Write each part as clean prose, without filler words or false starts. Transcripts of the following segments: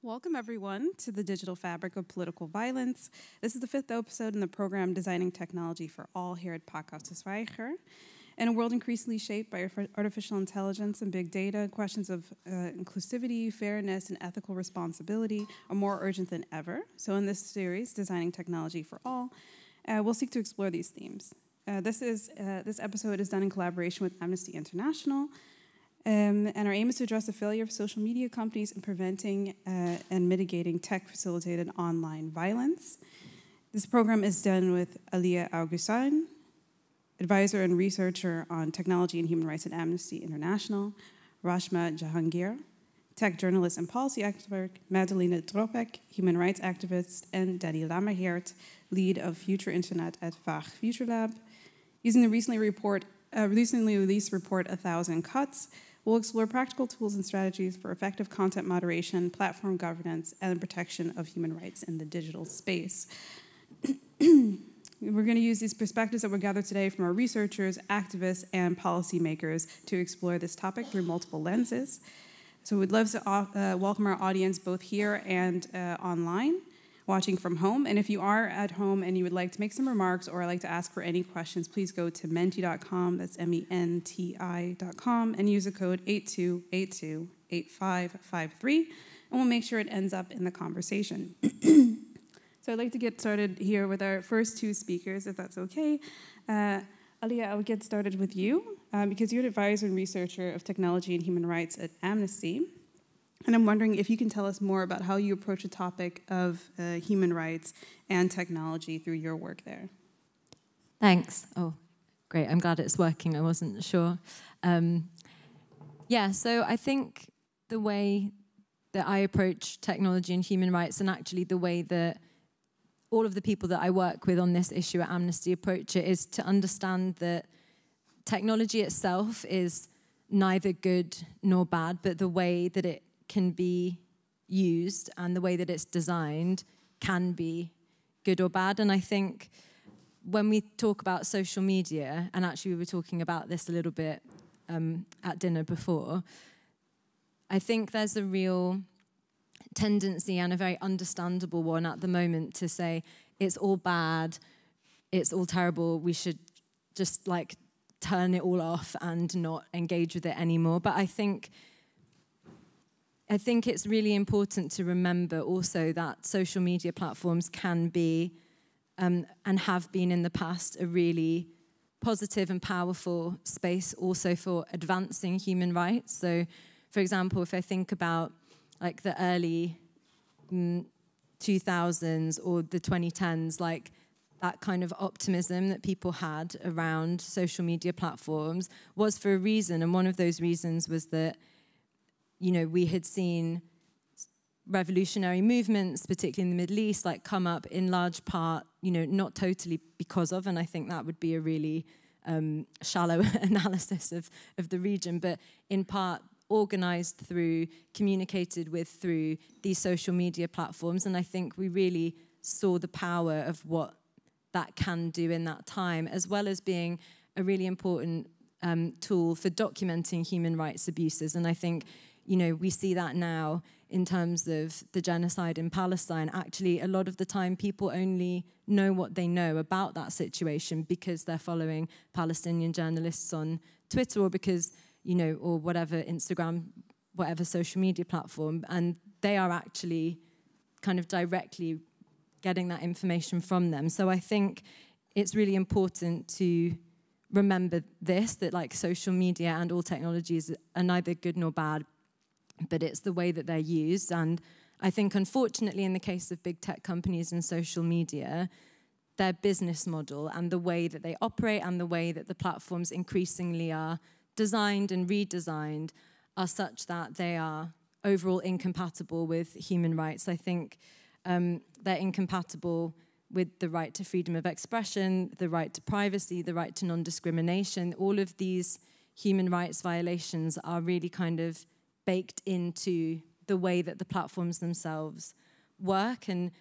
Welcome, everyone, to the Digital Fabric of Political Violence. This is the 5th episode in the program Designing Technology for All here at Podcast Zwijger. In a world increasingly shaped by artificial intelligence and big data, questions of inclusivity, fairness, and ethical responsibility are more urgent than ever. So in this series, Designing Technology for All, we'll seek to explore these themes. This episode is done in collaboration with Amnesty International, and our aim is to address the failure of social media companies in preventing and mitigating tech-facilitated online violence. This program is done with Alia Augustijn, advisor and researcher on technology and human rights at Amnesty International, Rashma Jahangir, tech journalist and policy expert, Madeleine Tropek, human rights activist, and Danny Lammerheert, lead of Future Internet at VAG Future Lab. Using the recently released report, 1,000 Cuts, we'll explore practical tools and strategies for effective content moderation, platform governance, and the protection of human rights in the digital space. We're going to use these perspectives that were gathered today from our researchers, activists, and policymakers to explore this topic through multiple lenses. So we'd love to welcome our audience both here and online, watching from home. And if you are at home and you would like to make some remarks or like to ask for any questions, please go to menti.com, that's menti.com, and use the code 82828553, and we'll make sure it ends up in the conversation. So I'd like to get started here with our first two speakers, if that's okay. Alia, I would get started with you, because you're an advisor and researcher of technology and human rights at Amnesty. And I'm wondering if you can tell us more about how you approach the topic of human rights and technology through your work there. Thanks. Oh, great. I'm glad it's working. I wasn't sure. So I think the way that I approach technology and human rights, and actually the way that all of the people that I work with on this issue at Amnesty approach it, is to understand that technology itself is neither good nor bad, but the way that it can be used and the way that it's designed can be good or bad. And I think when we talk about social media, and actually we were talking about this a little bit at dinner before, I think there's a real tendency, and a very understandable one at the moment, to say it's all bad, it's all terrible, we should just turn it all off and not engage with it anymore. But I think it's really important to remember also that social media platforms can be, and have been in the past, a really positive and powerful space also for advancing human rights. So, for example, if I think about the early 2000s or the 2010s, that kind of optimism that people had around social media platforms was for a reason. And one of those reasons was that we had seen revolutionary movements, particularly in the Middle East, come up in large part, not totally because of, and I think that would be a really shallow analysis of the region, but in part organized through, communicated with through these social media platforms. And I think we really saw the power of what that can do in that time, as well as being a really important tool for documenting human rights abuses. And I think we see that now in terms of the genocide in Palestine. Actually, a lot of the time, people only know what they know about that situation because they're following Palestinian journalists on Twitter, or because, or whatever, Instagram, whatever social media platform, and they are actually kind of directly getting that information from them. So I think it's really important to remember this, that social media and all technologies are neither good nor bad, but it's the way that they're used. And I think, unfortunately, in the case of big tech companies and social media, their business model and the way that they operate and the way that the platforms increasingly are designed and redesigned are such that they are overall incompatible with human rights. I think they're incompatible with the right to freedom of expression, the right to privacy, the right to non-discrimination. All of these human rights violations are really kind of baked into the way that the platforms themselves work. And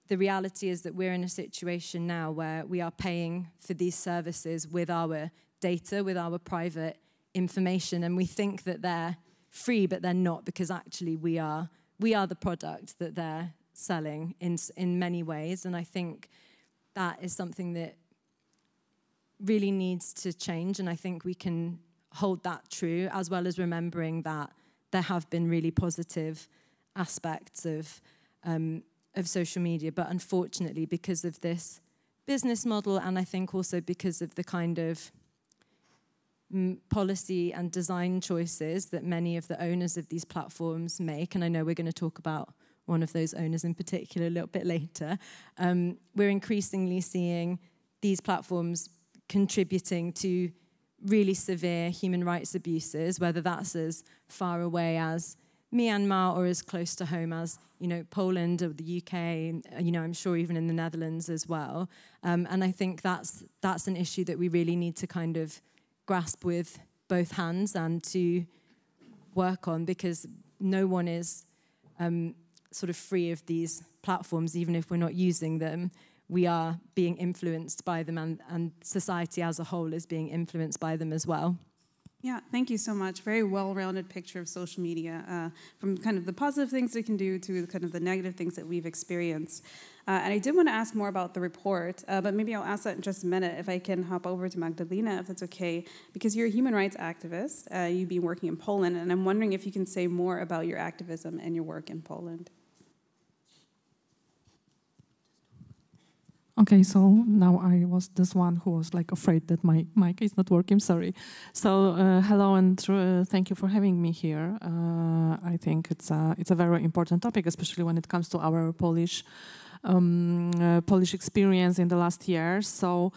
the reality is that we're in a situation now where we are paying for these services with our data, with our private information, and we think that they're free, but they're not, because actually we are we are the product that they're selling in many ways. And I think that is something that really needs to change. And I think we can hold that true, as well as remembering that there have been really positive aspects of social media. But unfortunately, because of this business model, and I think also because of the kind of policy and design choices that many of the owners of these platforms make, and I know we're going to talk about one of those owners in particular a little bit later, we're increasingly seeing these platforms contributing to really severe human rights abuses, whether that's as far away as Myanmar or as close to home as, Poland or the UK, I'm sure even in the Netherlands as well. And I think that's an issue that we really need to kind of grasp with both hands and to work on, because no one is sort of free of these platforms. Even if we're not using them, we are being influenced by them, and society as a whole is being influenced by them as well. Yeah, thank you so much. Very well-rounded picture of social media, from kind of the positive things it can do to kind of the negative things that we've experienced. And I did want to ask more about the report, but maybe I'll ask that in just a minute if I can hop over to Magdalena, if that's okay, because you're a human rights activist. You've been working in Poland, and I'm wondering if you can say more about your activism and your work in Poland. Okay, so now I was this one who was like afraid that my mic is not working, sorry. So hello, and thank you for having me here. I think it's a very important topic, especially when it comes to our Polish experience in the last years. So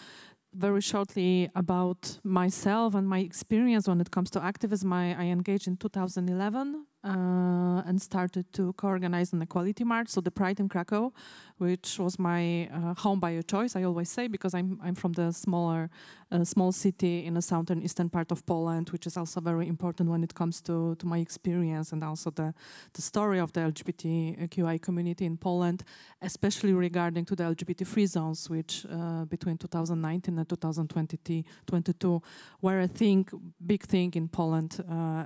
very shortly about myself and my experience when it comes to activism, I engaged in 2011 and started to co-organize an equality march, so the Pride in Krakow, which was my home by choice, I always say, because I'm from the small city in the southern eastern part of Poland, which is also very important when it comes to my experience and also the story of the LGBTQI community in Poland, especially regarding to the LGBT-free zones, which between 2019 and 2022 were a big thing in Poland,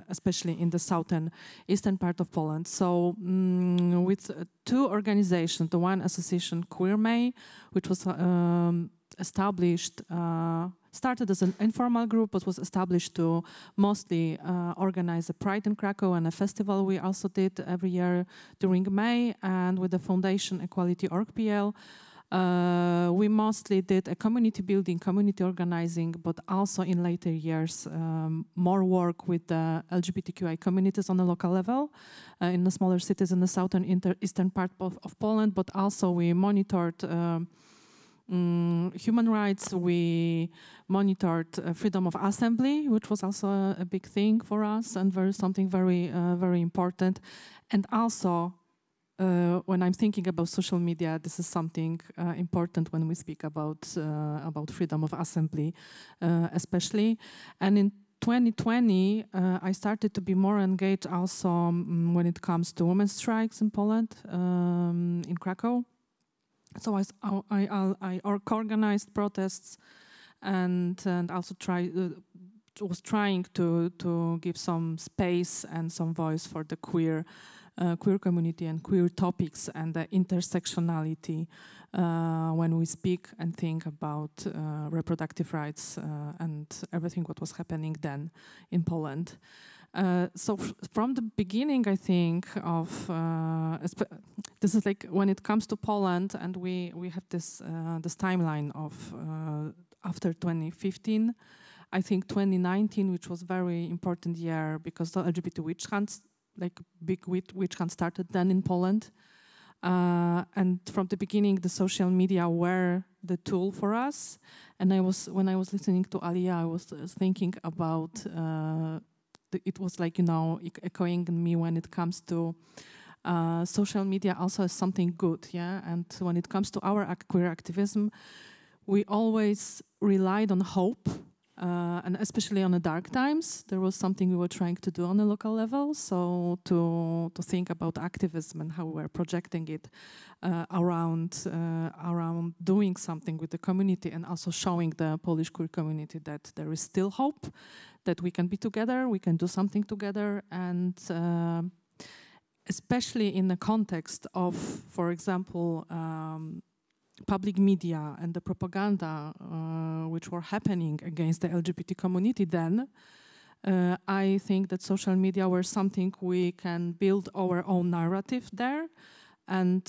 especially in the southern eastern part of Poland. So with two organizations, the one association Queer May, which was started as an informal group, but was established to mostly organize a Pride in Krakow and a festival we also did every year during May, and with the foundation Equality Org.pl. We mostly did a community building, community organizing, but also in later years more work with the LGBTQI communities on a local level in the smaller cities in the southern eastern part of Poland, but also we monitored human rights, we monitored freedom of assembly, which was also a big thing for us and something very important. And also, when I'm thinking about social media, this is something important when we speak about freedom of assembly, especially. And in 2020, I started to be more engaged also when it comes to women's strikes in Poland, in Krakow. So I organized protests and also was trying to give some space and some voice for the queer community and queer topics and the intersectionality when we speak and think about reproductive rights and everything what was happening then in Poland. So from the beginning, I think of this is like when it comes to Poland, and we have this timeline of after 2015. I think 2019, which was very important year because the LGBT witch hunts, like big witch hunt, started then in Poland. And from the beginning, the social media were the tool for us. And when I was listening to Aliyah, I was thinking about it was like, echoing in me when it comes to social media also as something good, yeah? And when it comes to our queer activism, we always relied on hope, and especially on the dark times. There was something we were trying to do on a local level, so to think about activism and how we're projecting it around doing something with the community and also showing the Polish queer community that there is still hope, that we can be together, we can do something together. And especially in the context of, for example, public media and the propaganda which were happening against the LGBT community then, I think that social media were something we can build our own narrative there, and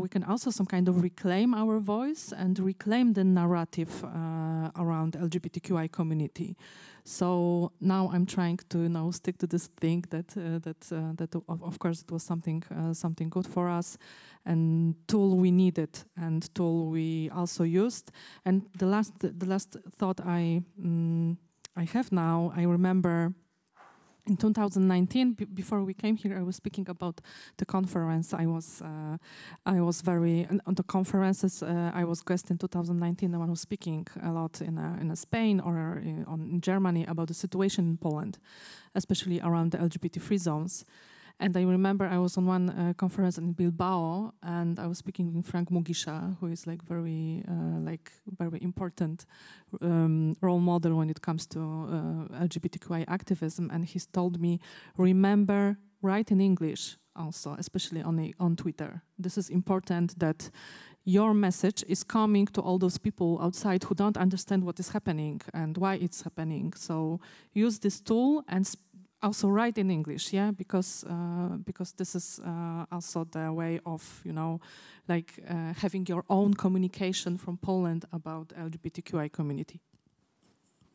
we can also some kind of reclaim our voice and reclaim the narrative around LGBTQI community. So now I'm trying to stick to this thing that of course it was something good for us, and tool we needed and tool we also used. And the last thought I have now, I remember in 2019, before we came here, I was speaking about the conference. I was very on the conferences. I was guest in 2019, and I was speaking a lot in Spain or in Germany about the situation in Poland, especially around the LGBT free zones. And I remember I was on one conference in Bilbao, and I was speaking with Frank Mugisha, who is very important role model when it comes to LGBTQI activism. And he's told me, remember, write in English also, especially on Twitter. This is important, that your message is coming to all those people outside who don't understand what is happening and why it's happening. So use this tool and also write in English, yeah, because this is also the way of, having your own communication from Poland about LGBTQI community.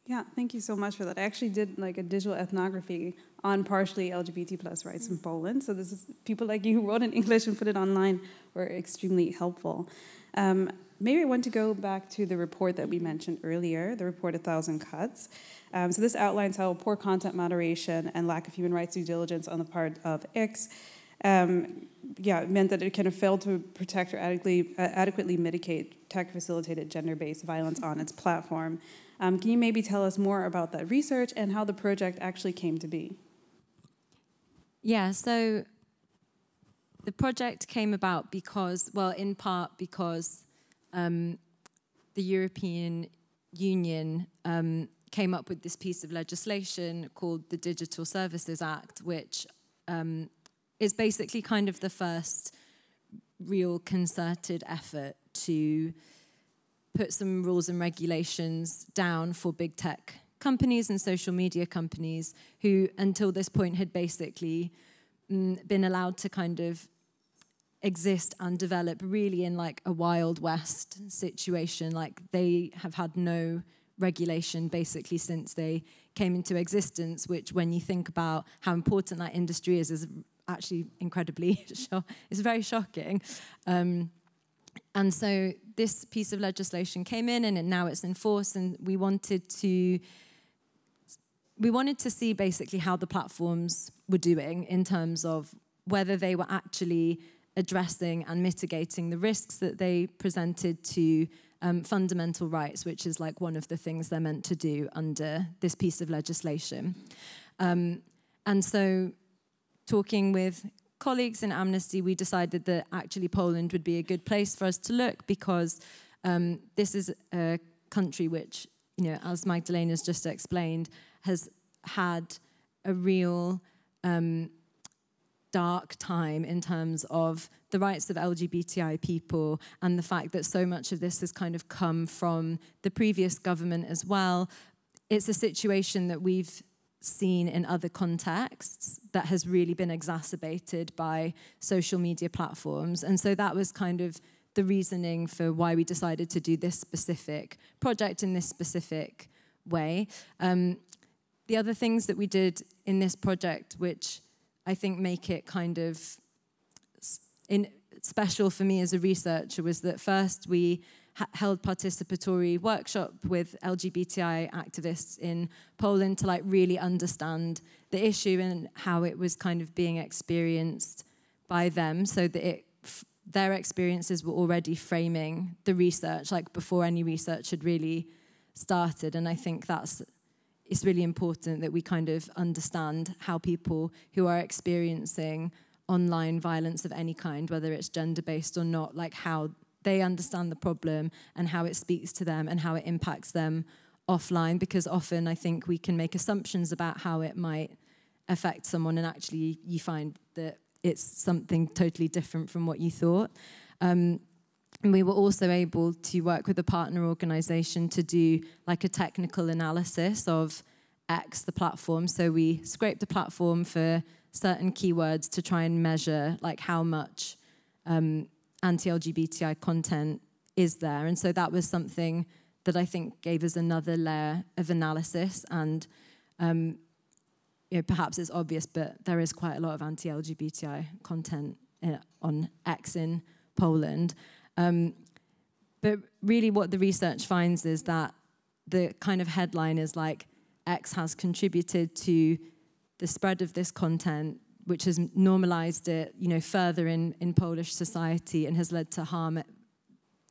Yeah, thank you so much for that. I actually did a digital ethnography on partially LGBT plus rights in Poland. So this is people like you who wrote in English and put it online were extremely helpful. Maybe I want to go back to the report that we mentioned earlier, the report 1,000 Cuts. So this outlines how poor content moderation and lack of human rights due diligence on the part of X meant that it kind of failed to protect or adequately mitigate tech-facilitated gender-based violence on its platform. Can you maybe tell us more about that research and how the project actually came to be? Yeah, so the project came about because, in part because the European Union came up with this piece of legislation called the Digital Services Act, which is basically kind of the first real concerted effort to put some rules and regulations down for big tech companies and social media companies who, until this point, had basically been allowed to kind of exist and develop really in a Wild West situation. They have had no regulation basically since they came into existence, which when you think about how important that industry is actually incredibly, it's very shocking. And so this piece of legislation came in and now it's in force, and we wanted to see basically how the platforms were doing in terms of whether they were actually addressing and mitigating the risks that they presented to fundamental rights, which is one of the things they're meant to do under this piece of legislation. And so talking with colleagues in Amnesty, we decided that actually Poland would be a good place for us to look, because this is a country which, as Magdalena's just explained, has had a real dark time in terms of the rights of LGBTI people, and the fact that so much of this has kind of come from the previous government as well. It's a situation that we've seen in other contexts that has really been exacerbated by social media platforms. And so that was kind of the reasoning for why we decided to do this specific project in this specific way. The other things that we did in this project, which I think make it kind of special for me as a researcher, was that first we held participatory workshop with LGBTI activists in Poland to really understand the issue and how it was kind of being experienced by them, so that their experiences were already framing the research before any research had really started. And I think it's really important that we kind of understand how people who are experiencing online violence of any kind, whether it's gender-based or not, how they understand the problem and how it speaks to them and how it impacts them offline, because often I think we can make assumptions about how it might affect someone, and actually you find that it's something totally different from what you thought. And we were also able to work with a partner organization to do like a technical analysis of X, the platform. So we scraped the platform for certain keywords to try and measure like how much anti-LGBTI content is there. And so that was something that I think gave us another layer of analysis. And perhaps it's obvious, but there is quite a lot of anti-LGBTI content on X in Poland. But really what the research finds is that the kind of headline is like, X has contributed to the spread of this content, which has normalized it, further in Polish society and has led to harm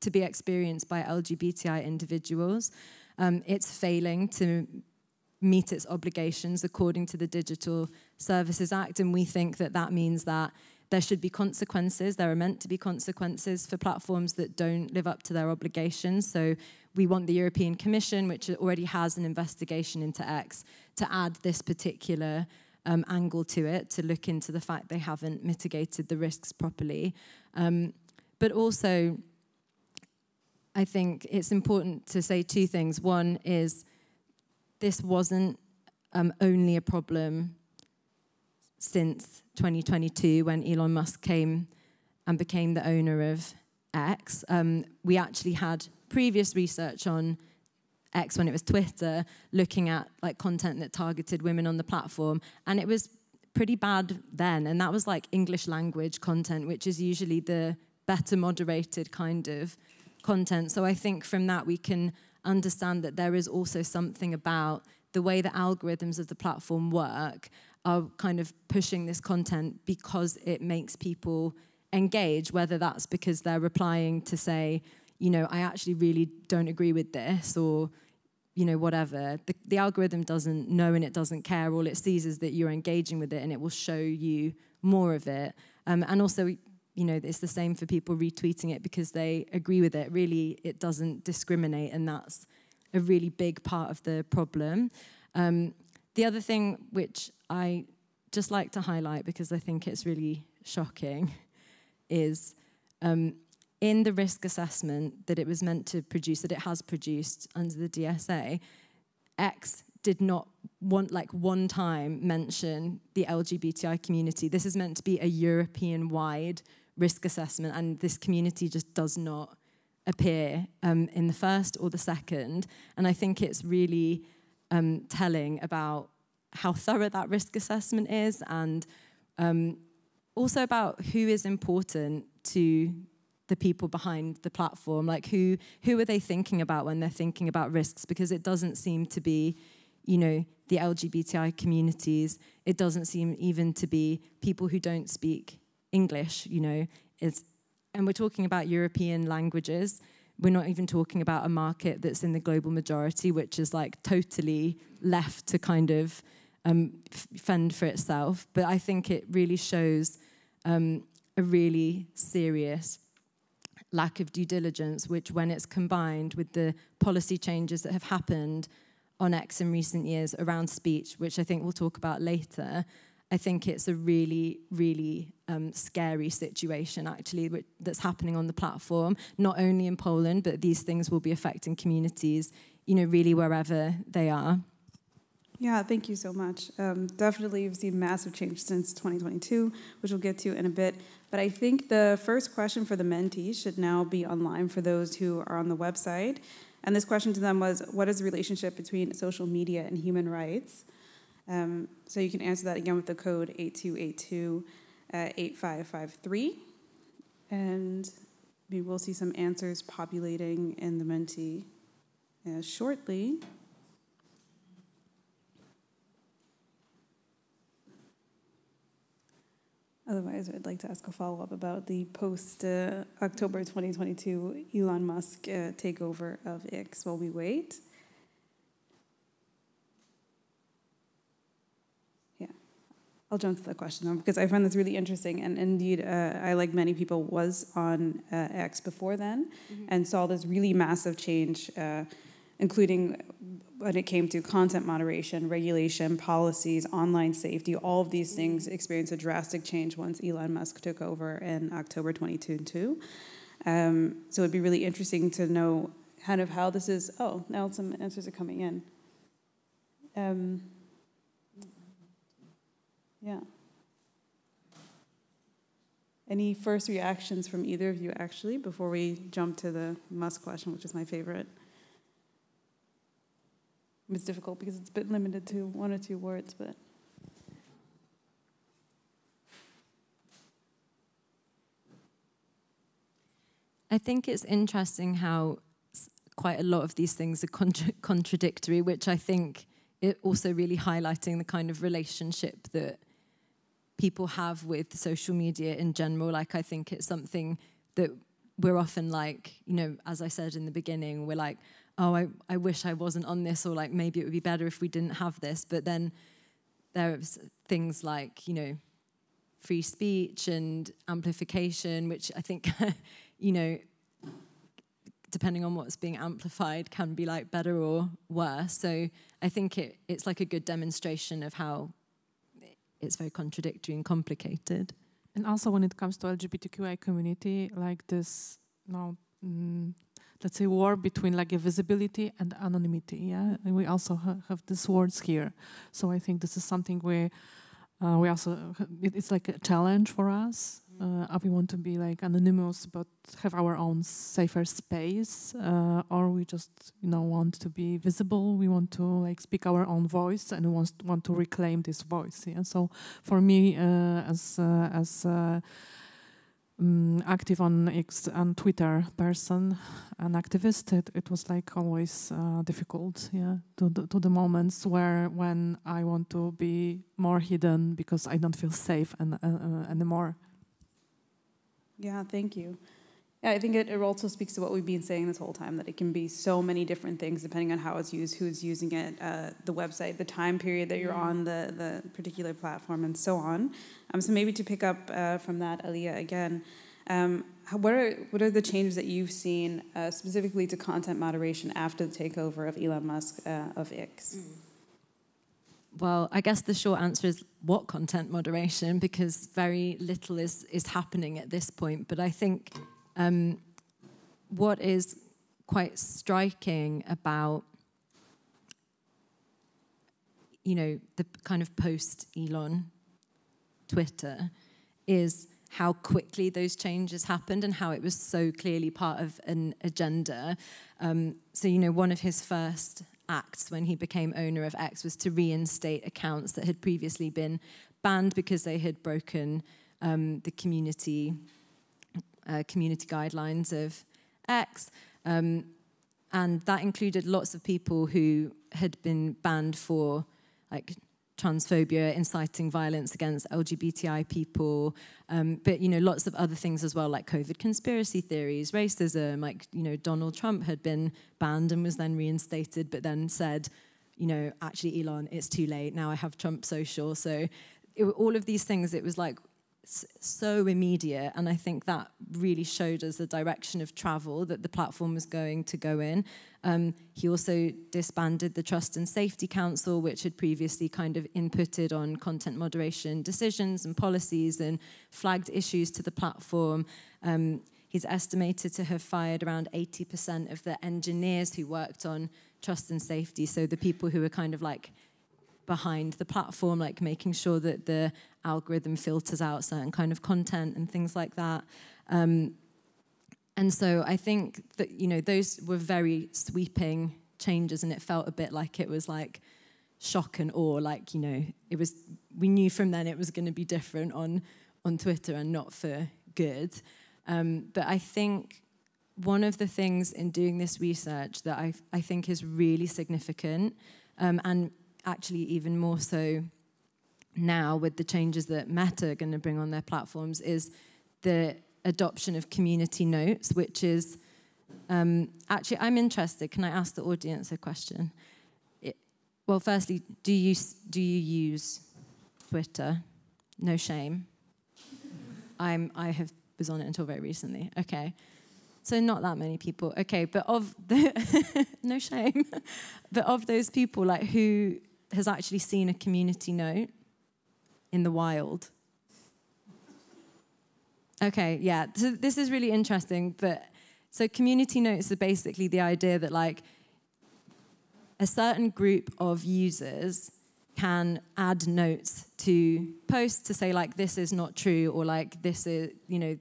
to be experienced by LGBTI individuals. It's failing to meet its obligations according to the Digital Services Act, and we think that that means that there should be consequences. There are meant to be consequences for platforms that don't live up to their obligations. So we want the European Commission, which already has an investigation into X, to add this particular angle to it, to look into the fact they haven't mitigated the risks properly. But also, I think it's important to say two things. One is this wasn't only a problem since 2022 when Elon Musk came and became the owner of X. We actually had previous research on X when it was Twitter, looking at like content that targeted women on the platform, and it was pretty bad then. And that was like English language content, which is usually the better moderated kind of content. So I think from that we can understand that there is also something about the way the algorithms of the platform work are kind of pushing this content because it makes people engage, whether that's because they're replying to say, I actually really don't agree with this, or, whatever. The algorithm doesn't know and it doesn't care. All it sees is that you're engaging with it and it will show you more of it. And also, it's the same for people retweeting it because they agree with it. Really, it doesn't discriminate, and that's a really big part of the problem. The other thing which I just like to highlight, because I think it's really shocking, is in the risk assessment that it was meant to produce, that it has produced under the DSA, X did not one time mention the LGBTI community. This is meant to be a European-wide risk assessment, and this community just does not appear in the first or the second. And I think it's really telling about how thorough that risk assessment is, and also about who is important to the people behind the platform. Like who are they thinking about when they're thinking about risks? Because it doesn't seem to be, the LGBTI communities. It doesn't seem even to be people who don't speak English, and we're talking about European languages. We're not even talking about a market that's in the global majority, which is like totally left to kind of fend for itself. But I think it really shows a really serious lack of due diligence, which when it's combined with the policy changes that have happened on X in recent years around speech, which I think we'll talk about later, I think it's a really, really scary situation, actually, that's happening on the platform, not only in Poland, but these things will be affecting communities, really wherever they are. Yeah, thank you so much. Definitely, we've seen massive change since 2022, which we'll get to in a bit. But I think the first question for the mentees should now be online for those who are on the website. And this question to them was, what is the relationship between social media and human rights? So you can answer that again with the code 8282-8553. And we will see some answers populating in the Menti shortly. Otherwise, I'd like to ask a follow-up about the post-October 2022 Elon Musk takeover of X while we wait. Yeah, I'll jump to the question now because I find this really interesting. And indeed, I, like many people, was on X before then and saw this really massive change, including when it came to content moderation, regulation, policies, online safety, all of these things experienced a drastic change once Elon Musk took over in October 2022. So it'd be really interesting to know kind of how this is. Oh, now some answers are coming in. Yeah. Any first reactions from either of you, actually, before we jump to the Musk question, which is my favorite? It's difficult because it's a bit limited to 1 or 2 words, but... I think it's interesting how quite a lot of these things are contradictory, which I think it also really highlighting the kind of relationship that people have with social media in general. Like, I think it's something that we're often like, you know, as I said in the beginning, we're like, oh, I wish I wasn't on this, or like maybe it would be better if we didn't have this. But then there's things like, you know, free speech and amplification, which I think, you know, depending on what's being amplified, can be like better or worse. So I think it's like a good demonstration of how it's very contradictory and complicated. And also when it comes to LGBTQI community, like this, let's say, war between like a visibility and anonymity. Yeah, and we also have these words here. So I think this is something we also it's like a challenge for us. We want to be like anonymous, but have our own safer space, or we just want to be visible. We want to like speak our own voice, and we want to reclaim this voice. Yeah. So for me, as active on X and Twitter person, an activist, it was like always difficult, yeah, to the moments when I want to be more hidden because I don't feel safe anymore. Yeah, thank you. Yeah, I think it also speaks to what we've been saying this whole time, that it can be so many different things depending on how it's used, who's using it, the website, the time period that you're on the particular platform, and so on. So maybe to pick up from that, Aliyah, again, what are the changes that you've seen specifically to content moderation after the takeover of Elon Musk of X? Well, I guess the short answer is what content moderation, because very little is happening at this point. But I think what is quite striking about, the kind of post-Elon Twitter is how quickly those changes happened and how it was so clearly part of an agenda. So, one of his first acts when he became owner of X was to reinstate accounts that had previously been banned because they had broken the community guidelines of X. And that included lots of people who had been banned for like transphobia, inciting violence against LGBTI people, but lots of other things as well, like COVID conspiracy theories, racism. Like Donald Trump had been banned and was then reinstated, but then said, actually, Elon, it's too late. Now I have Trump Social. So all of these things, it was like so immediate, and I think that really showed us the direction of travel that the platform was going to go in. He also disbanded the Trust and Safety Council, which had previously kind of inputted on content moderation decisions and policies and flagged issues to the platform. He's estimated to have fired around 80% of the engineers who worked on trust and safety, so the people who were kind of like behind the platform, like making sure that the algorithm filters out certain kind of content and things like that. And so I think that, those were very sweeping changes, and it felt a bit like it was like shock and awe, like, we knew from then it was going to be different on Twitter and not for good. But I think one of the things in doing this research that I think is really significant, and actually even more so now with the changes that Meta are going to bring on their platforms, is the adoption of community notes, which is, actually, I'm interested. Can I ask the audience a question? Well, firstly, do you use Twitter? No shame. I was on it until very recently. Okay. So not that many people. Okay, but of the no shame, but of those people, like, who has actually seen a community note in the wild? Okay, yeah. So this is really interesting. But so community notes are basically the idea that, like, a certain group of users can add notes to posts to say, like, this is not true, or like, this is, you know,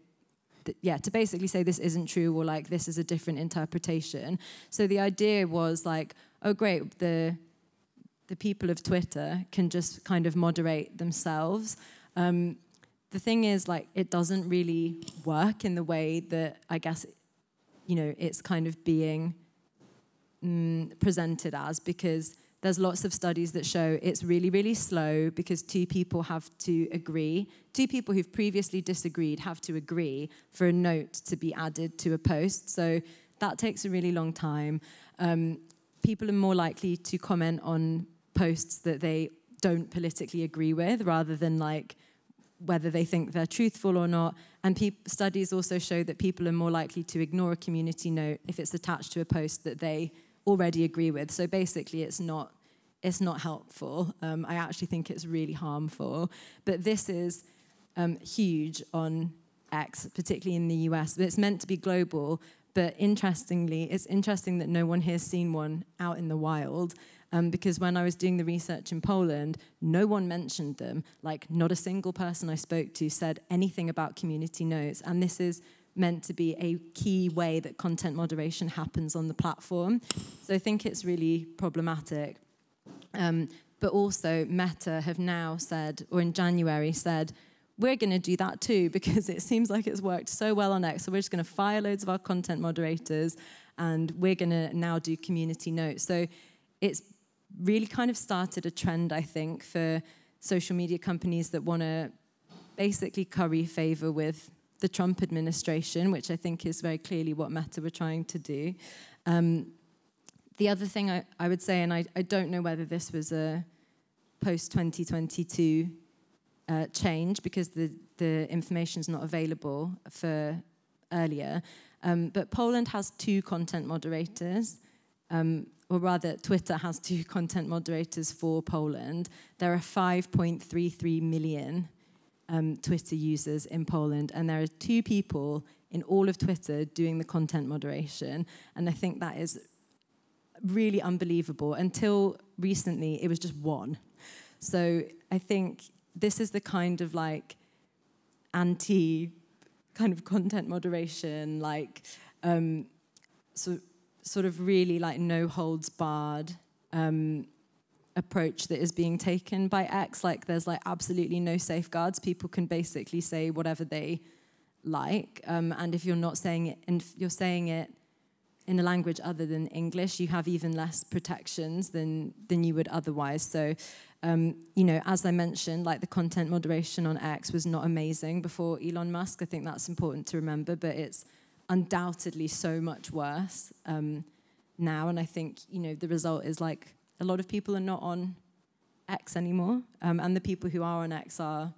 to basically say this isn't true, or like, this is a different interpretation. So the idea was like, oh great, the people of Twitter can just kind of moderate themselves. The thing is, like, it doesn't really work in the way that, I guess, you know, it's kind of being presented as, because there's lots of studies that show it's really, really slow, because two people have to agree. Two people who've previously disagreed have to agree for a note to be added to a post. So that takes a really long time. People are more likely to comment on posts that they don't politically agree with, rather than like whether they think they're truthful or not. And studies also show that people are more likely to ignore a community note if it's attached to a post that they already agree with. So basically, it's not helpful. I actually think it's really harmful. But this is huge on X, particularly in the US. But it's meant to be global. But interestingly, it's interesting that no one here's seen one out in the wild. Because when I was doing the research in Poland, no one mentioned them. Like, not a single person I spoke to said anything about community notes. And this is meant to be a key way that content moderation happens on the platform. So I think it's really problematic. But also, Meta have now said, or in January said, we're going to do that too, because it seems like it's worked so well on X. So we're just going to fire loads of our content moderators, and we're going to now do community notes. So it's really kind of started a trend, I think, for social media companies that want to basically curry favor with the Trump administration, which I think is very clearly what Meta were trying to do. The other thing I would say, and I don't know whether this was a post-2022 change, because the information is not available for earlier, but Poland has 2 content moderators, or rather, Twitter has 2 content moderators for Poland. There are 5.33 million Twitter users in Poland, and there are 2 people in all of Twitter doing the content moderation, and I think that is really unbelievable. Until recently, it was just 1. So I think this is the kind of like anti kind of content moderation, like sort of really like no holds barred approach that is being taken by X. Like, there's like absolutely no safeguards. People can basically say whatever they like, and if you're not saying it, and you're saying it in a language other than English, you have even less protections than you would otherwise. So, you know, as I mentioned, like, the content moderation on X was not amazing before Elon Musk. I think that's important to remember, but it's undoubtedly so much worse now. And I think, you know, the result is like a lot of people are not on X anymore, and the people who are on X are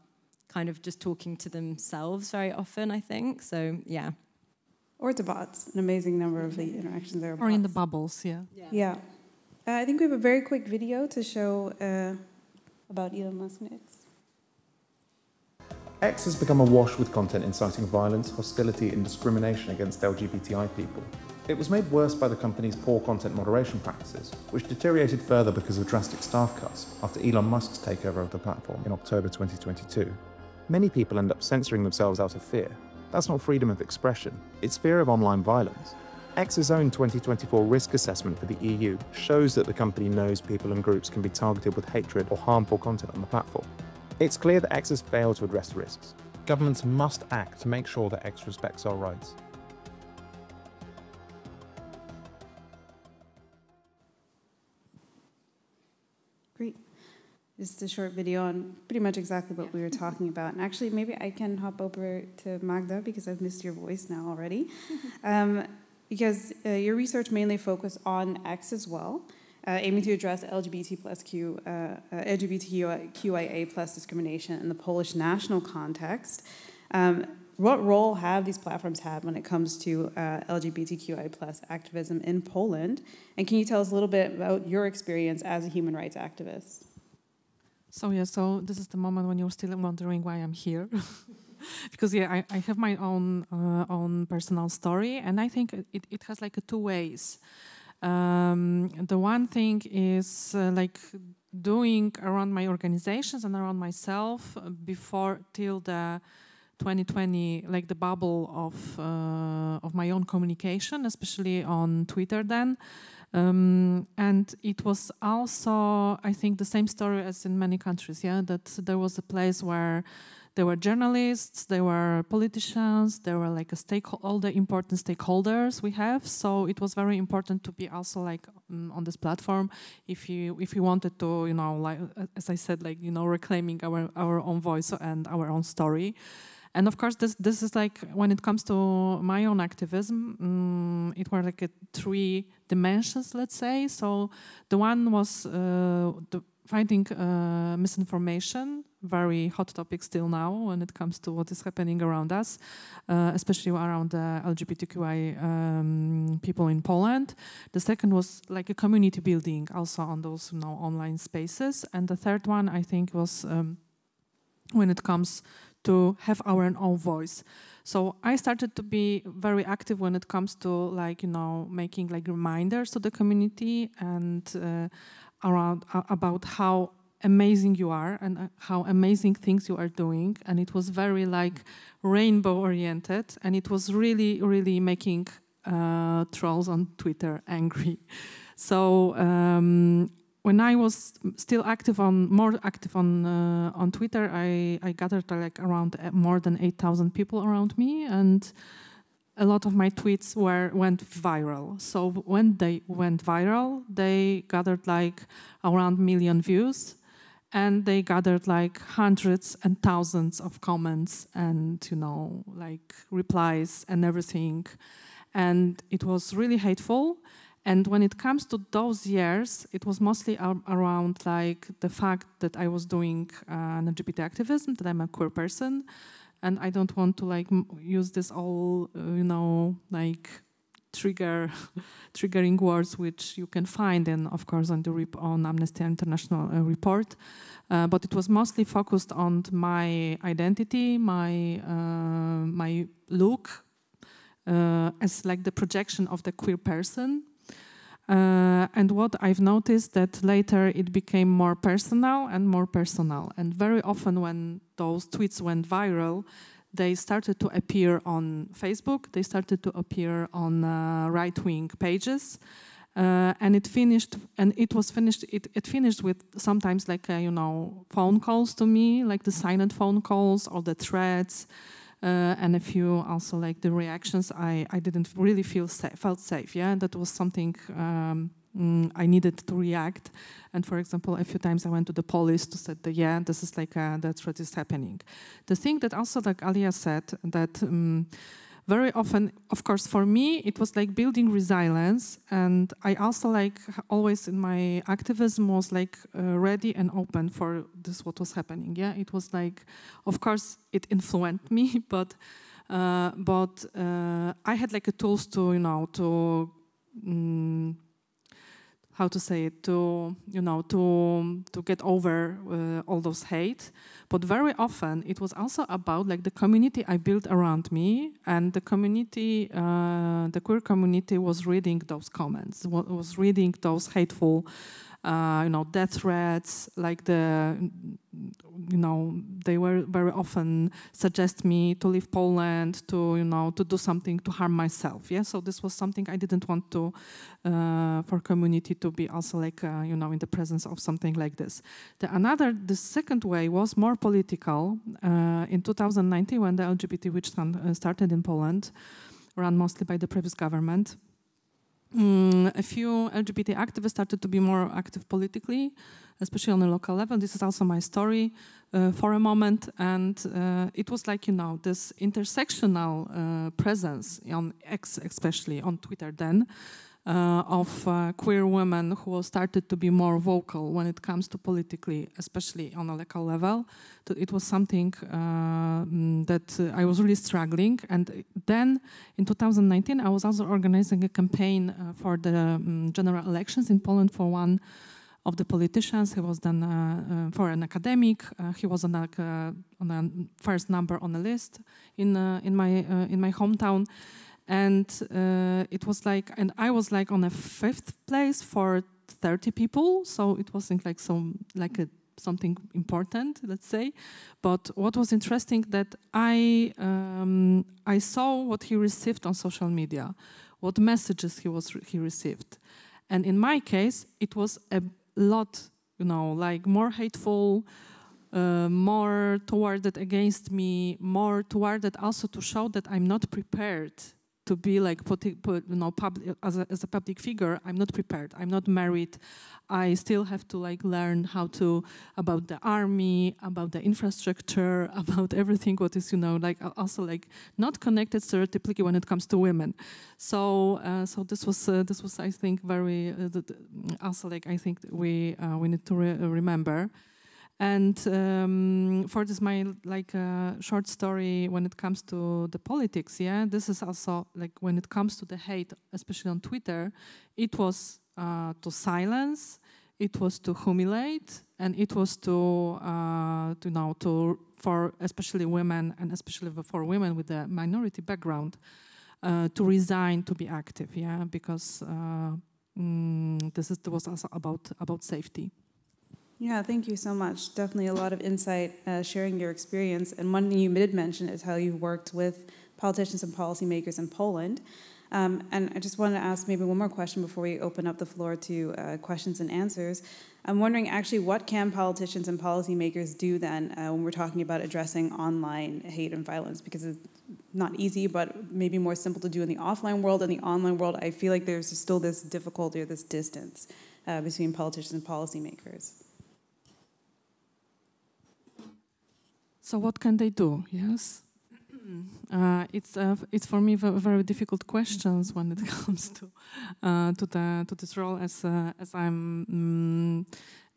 kind of just talking to themselves very often, I think. So, yeah. Or to bots. An amazing number of the interactions there. Or in the bubbles, yeah. Yeah. I think we have a very quick video to show about Elon Musk and X. X has become awash with content inciting violence, hostility and discrimination against LGBTI people. It was made worse by the company's poor content moderation practices, which deteriorated further because of drastic staff cuts after Elon Musk's takeover of the platform in October 2022. Many people end up censoring themselves out of fear. That's not freedom of expression, it's fear of online violence. X's own 2024 risk assessment for the EU shows that the company knows people and groups can be targeted with hatred or harmful content on the platform. It's clear that X has failed to address risks. Governments must act to make sure that X respects our rights. Great. Just a short video on pretty much exactly what we were talking about. And actually, maybe I can hop over to Magda, because I've missed your voice now already. Because your research mainly focused on X as well, aiming to address LGBTQIA plus discrimination in the Polish national context. what role have these platforms had when it comes to LGBTQI plus activism in Poland? And can you tell us a little bit about your experience as a human rights activist? So this is the moment when you're still wondering why I'm here. Because I have my own personal story, and I think it has like two ways. The one thing is like doing around my organizations and around myself before till the 2020, like the bubble of my own communication, especially on Twitter then. And it was also, I think, the same story as in many countries, that there was a place where there were journalists, there were politicians, there were like all the important stakeholders we have. So it was very important to be also like on this platform if you wanted to, like as I said, like reclaiming our own voice and our own story. And of course, this is like when it comes to my own activism, it were like 3 dimensions, let's say. So the one was fighting misinformation, very hot topic still now when it comes to what is happening around us, especially around the LGBTQI people in Poland. The second was like a community building, also on those online spaces. And the third one, I think, was when it comes to have our own voice. So I started to be very active when it comes to like, making like reminders to the community and about how amazing you are and how amazing things you are doing. And it was very like rainbow oriented, and it was really, really making trolls on Twitter angry. So when I was still more active on Twitter, I gathered like around more than 8,000 people around me, and a lot of my tweets went viral. So when they went viral, they gathered like around 1 million views, and they gathered like hundreds and thousands of comments and like replies and everything, and it was really hateful. And when it comes to those years, it was mostly around like the fact that I was doing an LGBT activism, that I'm a queer person, and I don't want to like use this all, like triggering words which you can find, and of course on Amnesty International report. But it was mostly focused on my identity, my look, as like the projection of the queer person. And what I've noticed that later it became more personal and more personal. And very often when those tweets went viral, they started to appear on Facebook, they started to appear on right-wing pages. And it finished with sometimes like, phone calls to me, like the silent phone calls or the threats. And a few also like the reactions, I didn't really felt safe. That was something I needed to react. And for example, a few times I went to the police to say that, this is like that threat is happening. The thing that also like Alia said, that very often, of course, for me, it was like building resilience. And I also like always in my activism was like ready and open for this, what was happening. It was like, of course, it influenced me, but I had like a tools to, how to say it, to get over all those hate. But very often it was also about like the community I built around me, and the community, the queer community was reading those comments, was reading those hateful, death threats, like they were very often suggest me to leave Poland, to do something to harm myself. So this was something I didn't want to, for community to be also like, in the presence of something like this. The second way was more political. In 2019, when the LGBT witch hunt started in Poland, run mostly by the previous government, a few LGBT activists started to be more active politically, especially on a local level. This is also my story for a moment. And it was like, this intersectional presence on X, especially on Twitter then, of queer women who started to be more vocal when it comes to politically, especially on a local level. It was something that I was really struggling. And then in 2019, I was also organizing a campaign for the general elections in Poland for one of the politicians. He was then for an academic. He was on a first number on the list in my hometown. And it was like, and I was like on a 5th place for 30 people. So it wasn't like something important, let's say. But what was interesting that I saw what he received on social media, what messages he received. And in my case, it was a lot, like more hateful, more towarded against me, more towarded also to show that I'm not prepared to be like as a public figure. I'm not prepared. I'm not married. I still have to like learn about the army, about the infrastructure, about everything what is like also like not connected stereotypically when it comes to women. So this was I think very also like I think we need to remember. And for this, my short story when it comes to the politics, this is also like when it comes to the hate, especially on Twitter, it was to silence, it was to humiliate, and it was for especially women and especially for women with a minority background to resign to be active, because was also about safety. Yeah, thank you so much. Definitely a lot of insight sharing your experience. And one thing you did mention is how you worked with politicians and policymakers in Poland. And I just wanted to ask maybe one more question before we open up the floor to questions and answers. I'm wondering actually what can politicians and policymakers do then when we're talking about addressing online hate and violence? Because it's not easy, but maybe more simple to do in the offline world. In the online world, I feel like there's still this difficulty or this distance between politicians and policymakers. So what can they do? Yes, it's for me very difficult questions when it comes to this role as I'm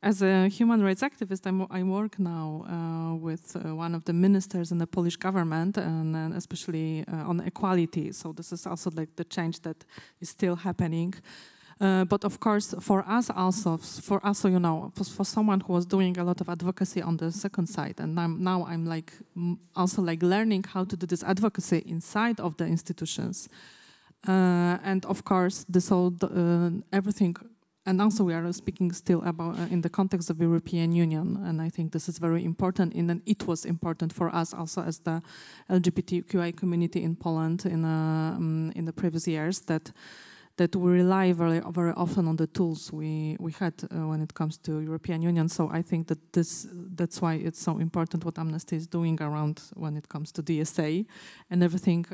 as a human rights activist. I work now with one of the ministers in the Polish government, and especially on equality. So this is also like the change that is still happening. But of course, for someone who was doing a lot of advocacy on the second side, and now I'm like also like learning how to do this advocacy inside of the institutions, and of course, this all everything. And also, we are speaking still about in the context of the European Union, and I think this is very important. And it was important for us also as the LGBTQI community in Poland in the previous years that we rely very often on the tools we had when it comes to European Union. So I think that that's why it's so important what Amnesty is doing around when it comes to DSA and everything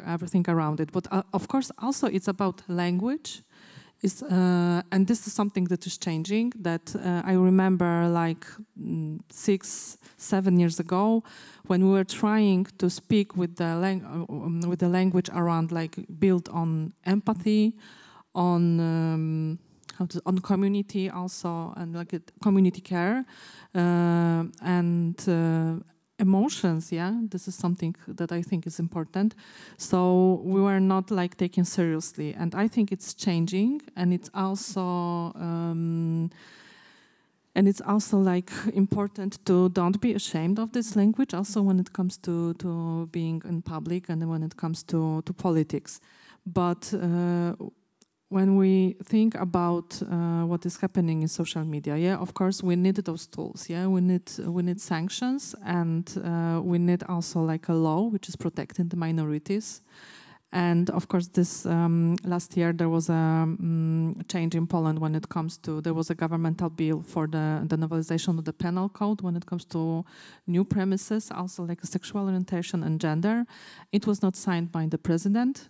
around it. But of course, also it's about language. And this is something that is changing. That I remember like 6-7 years ago, when we were trying to speak with the language around like built on empathy, on community also, and like community care and emotions. This is something that I think is important. So we were not like taken seriously, and I think it's changing, and it's also like important to don't be ashamed of this language also when it comes to being in public and when it comes to politics. But when we think about what is happening in social media, of course we need those tools. We need sanctions, and we need also like a law which is protecting the minorities. And of course, this last year there was a change in Poland when it comes to there was a governmental bill for the novelization of the penal code when it comes to new premises, also like a sexual orientation and gender. It was not signed by the president.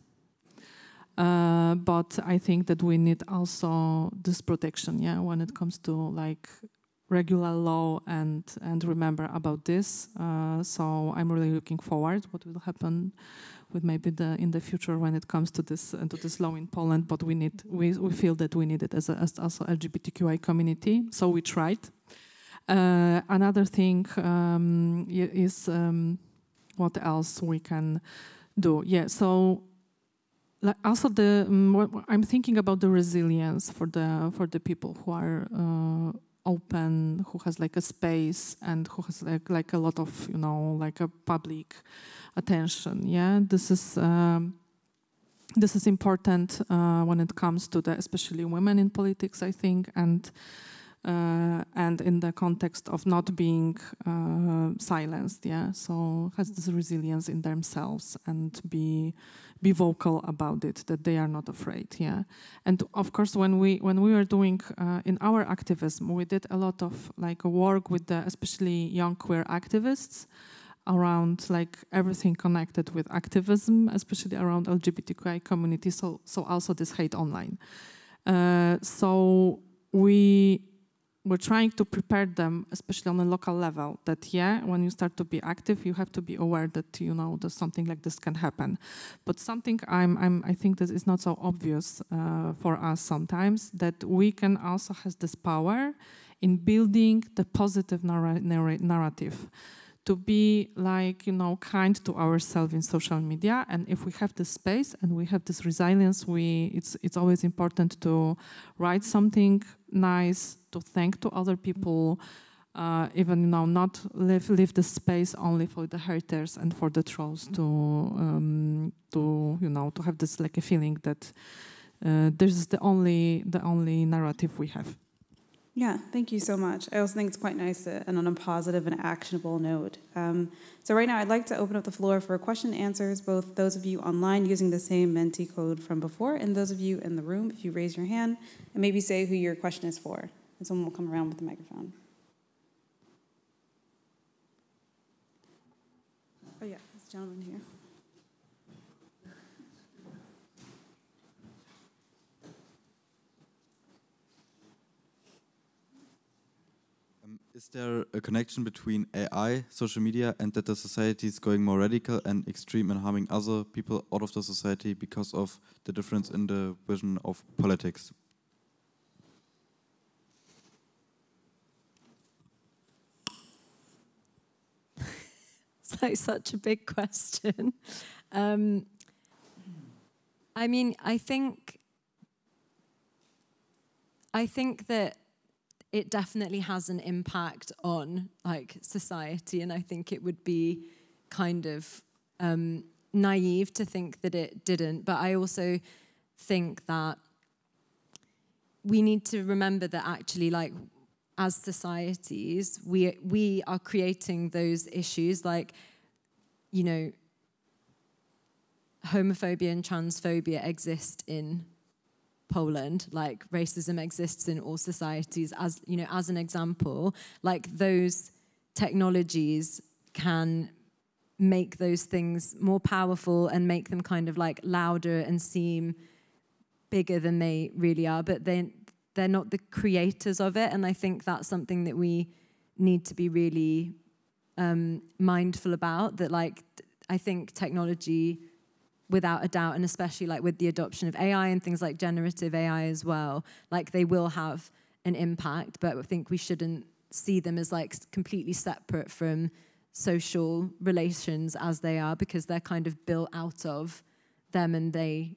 But I think that we need also this protection, when it comes to like regular law and remember about this. So I'm really looking forward what will happen with maybe in the future when it comes to this law in Poland. But we feel that we need it as also LGBTQI community. So we tried. Another thing is what else we can do. Yeah. So also I'm thinking about the resilience for the people who are open, who has like a space and who has like a lot of like a public attention. Yeah, this is important when it comes to especially women in politics, I think, and in the context of not being silenced. Yeah, so has this resilience in themselves and be vocal about it, that they are not afraid. Yeah, and of course when we were doing in our activism, we did a lot of like work with the especially young queer activists around like everything connected with activism, especially around LGBTQI community. So also this hate online. So we're trying to prepare them, especially on a local level, that when you start to be active, you have to be aware that that something like this can happen. But something I think that is not so obvious for us sometimes, that we can also have this power in building the positive narrative, to be like kind to ourselves in social media. And if we have this space and we have this resilience, it's always important to write something nice, to thank to other people, even not leave the space only for the haters and for the trolls to have this like a feeling that this is the only narrative we have. Yeah, thank you so much. I also think it's quite nice to end on a positive and actionable note. So right now I'd like to open up the floor for question and answers, both those of you online using the same Menti code from before and those of you in the room, if you raise your hand and maybe say who your question is for. And someone will come around with the microphone. Oh yeah, this gentleman here. Is there a connection between AI, social media, and that the society is going more radical and extreme and harming other people out of the society because of the difference in the vision of politics? It's like such a big question. I mean, I think that it definitely has an impact on like society, and I think it would be kind of naive to think that it didn't. But I also think that we need to remember that actually, like, as societies, we are creating those issues, like, homophobia and transphobia exist in Poland, like racism exists in all societies. As as an example, like those technologies can make those things more powerful and make them kind of like louder and seem bigger than they really are, but they're not the creators of it. And I think that's something that we need to be really mindful about, that like I think technology, without a doubt, and especially like with the adoption of AI and things like generative AI as well, like they will have an impact, but I think we shouldn't see them as like completely separate from social relations as they are, because they're kind of built out of them, and they're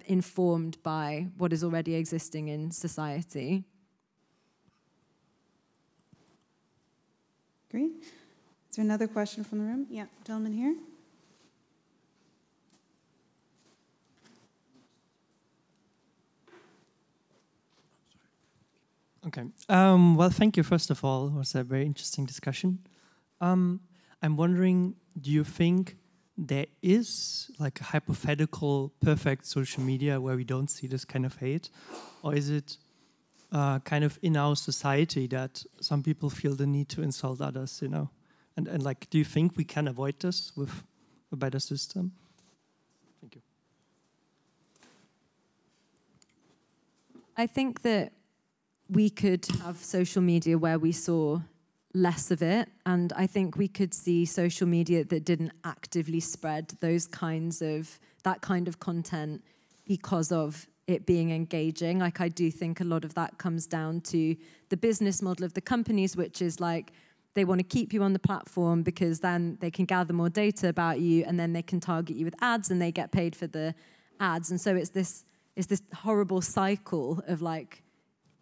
informed by what is already existing in society. Great. Is there another question from the room? Yeah, gentleman here. Okay. Well, thank you, first of all. It was a very interesting discussion. I'm wondering, do you think there is like a hypothetical perfect social media where we don't see this kind of hate? Or is it kind of in our society that some people feel the need to insult others, And like, do you think we can avoid this with a better system? Thank you. I think that we could have social media where we saw less of it. And I think we could see social media that didn't actively spread that kind of content because of it being engaging. Like, I do think a lot of that comes down to the business model of the companies, which is like, they want to keep you on the platform because then they can gather more data about you, and then they can target you with ads, and they get paid for the ads. And so it's this horrible cycle of, like,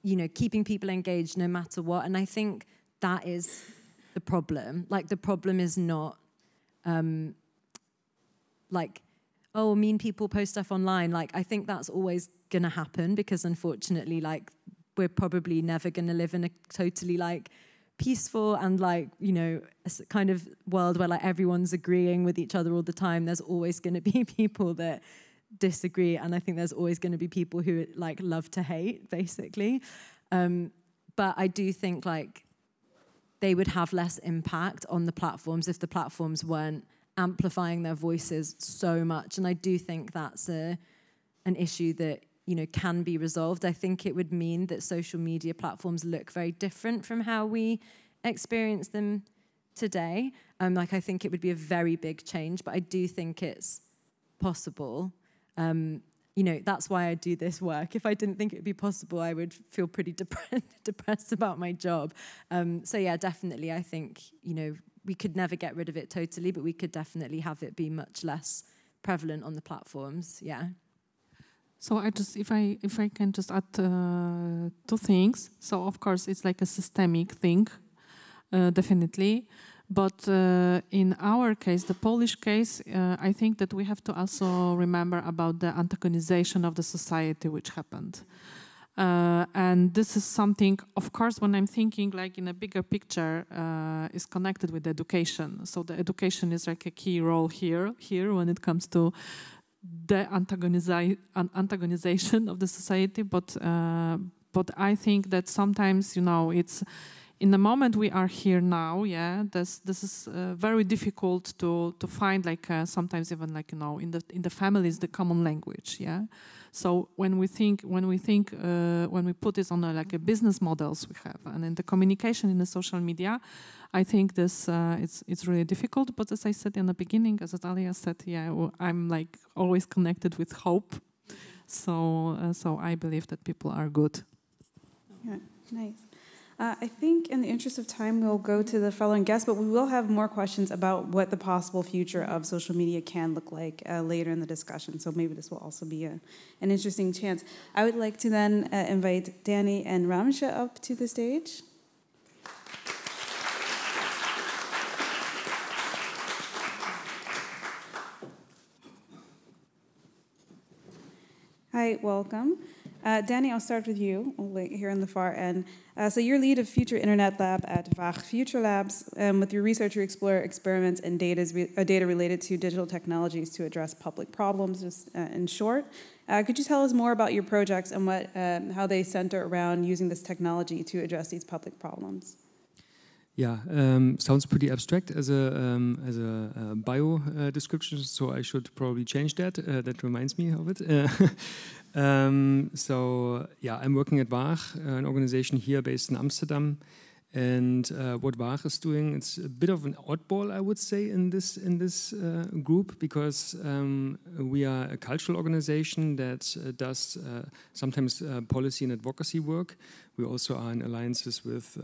you know, keeping people engaged no matter what. And I think that is the problem. Like, the problem is not like, oh, mean people post stuff online. Like, I think that's always going to happen because, unfortunately, like, we're probably never going to live in a totally, like, peaceful and, like, you know, a kind of world where, like, everyone's agreeing with each other all the time. There's always going to be people that disagree, and I think there's always going to be people who, like, love to hate, basically. But I do think, like, they would have less impact on the platforms if the platforms weren't amplifying their voices so much. And I do think that's an issue that, you know, can be resolved. I think it would mean that social media platforms look very different from how we experience them today. Like, I think it would be a very big change, but I do think it's possible. You know, that's why I do this work. If I didn't think it would be possible, I would feel pretty depressed about my job. So yeah, definitely, I think, you know, we could never get rid of it totally, but we could definitely have it be much less prevalent on the platforms. Yeah. So if I can just add two things. So of course it's like a systemic thing, definitely. But in our case, the Polish case, I think that we have to also remember about the antagonization of the society which happened. And this is something, of course, when I'm thinking like in a bigger picture, is connected with education. So the education is like a key role here when it comes to the antagonization of the society. But I think that sometimes, you know, it's in the moment we are here now. Yeah, this is very difficult to find, like sometimes even, like, you know, in the families, the common language. Yeah. So when we put this on like a business models we have, and in the communication in the social media, I think this it's really difficult. But as I said in the beginning, as Alia said, yeah, I'm like always connected with hope. So I believe that people are good. Yeah, nice. I think in the interest of time, we'll go to the following guests, but we will have more questions about what the possible future of social media can look like later in the discussion. So maybe this will also be an interesting chance. I would like to then invite Danny and Ramsha up to the stage. Hi, welcome. Danny, I'll start with you here on the far end. So you're lead of Future Internet Lab at Waag Future Labs. With your research, you explore experiments and data related to digital technologies to address public problems, just in short. Could you tell us more about your projects and how they center around using this technology to address these public problems? Yeah, sounds pretty abstract as a bio description, so I should probably change that. That reminds me of it. So yeah, I'm working at Waag, an organization here based in Amsterdam, and what Waag is doing, it's a bit of an oddball, I would say, in this group, because we are a cultural organization that does sometimes policy and advocacy work. We also are in alliances with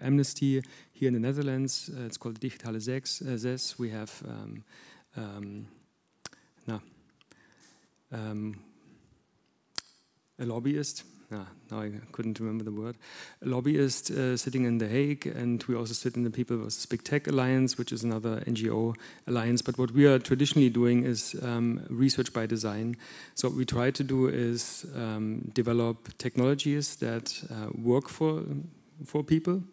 Amnesty here in the Netherlands. It's called Digitale Zes. We have a lobbyist. Now I couldn't remember the word. A lobbyist sitting in The Hague, and we also sit in the People vs. Big Tech Alliance, which is another NGO alliance. But what we are traditionally doing is research by design. So what we try to do is develop technologies that work for people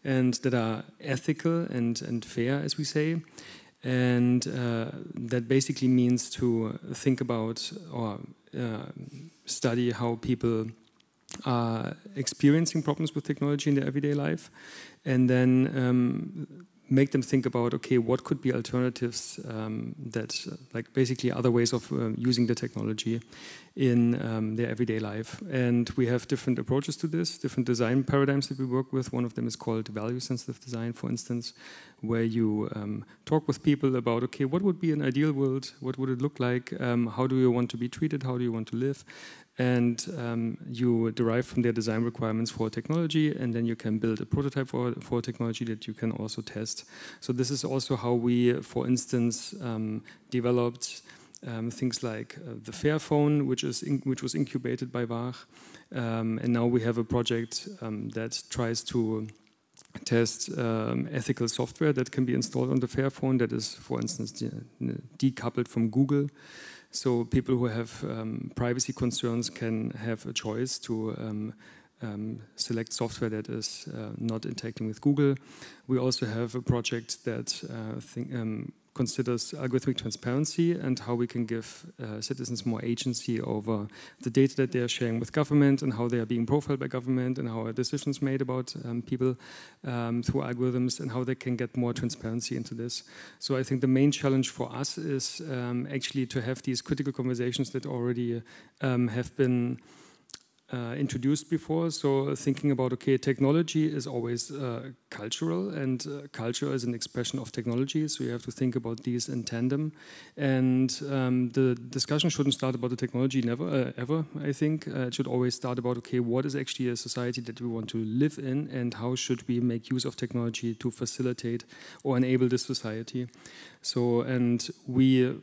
and that are ethical and fair, as we say. And that basically means to think about or study how people are experiencing problems with technology in their everyday life, and then make them think about, okay, what could be alternatives that, like basically other ways of using the technology in their everyday life. And we have different approaches to this, different design paradigms that we work with. One of them is called value-sensitive design, for instance, where you talk with people about, okay, what would be an ideal world? What would it look like? How do you want to be treated? How do you want to live? And you derive from their design requirements for technology, and then you can build a prototype for technology that you can also test. So this is also how we, for instance, developed things like the Fairphone, which was incubated by Wach. And now we have a project that tries to test ethical software that can be installed on the Fairphone that is, for instance, decoupled from Google. So people who have privacy concerns can have a choice to select software that is not interacting with Google. We also have a project that considers algorithmic transparency and how we can give citizens more agency over the data that they are sharing with government and how they are being profiled by government and how are decisions made about people through algorithms and how they can get more transparency into this. So I think the main challenge for us is actually to have these critical conversations that already have been introduced before. So thinking about, okay, technology is always cultural, and culture is an expression of technology. So you have to think about these in tandem. And the discussion shouldn't start about the technology never, ever, I think. It should always start about, okay, what is actually a society that we want to live in, and how should we make use of technology to facilitate or enable this society? So, and we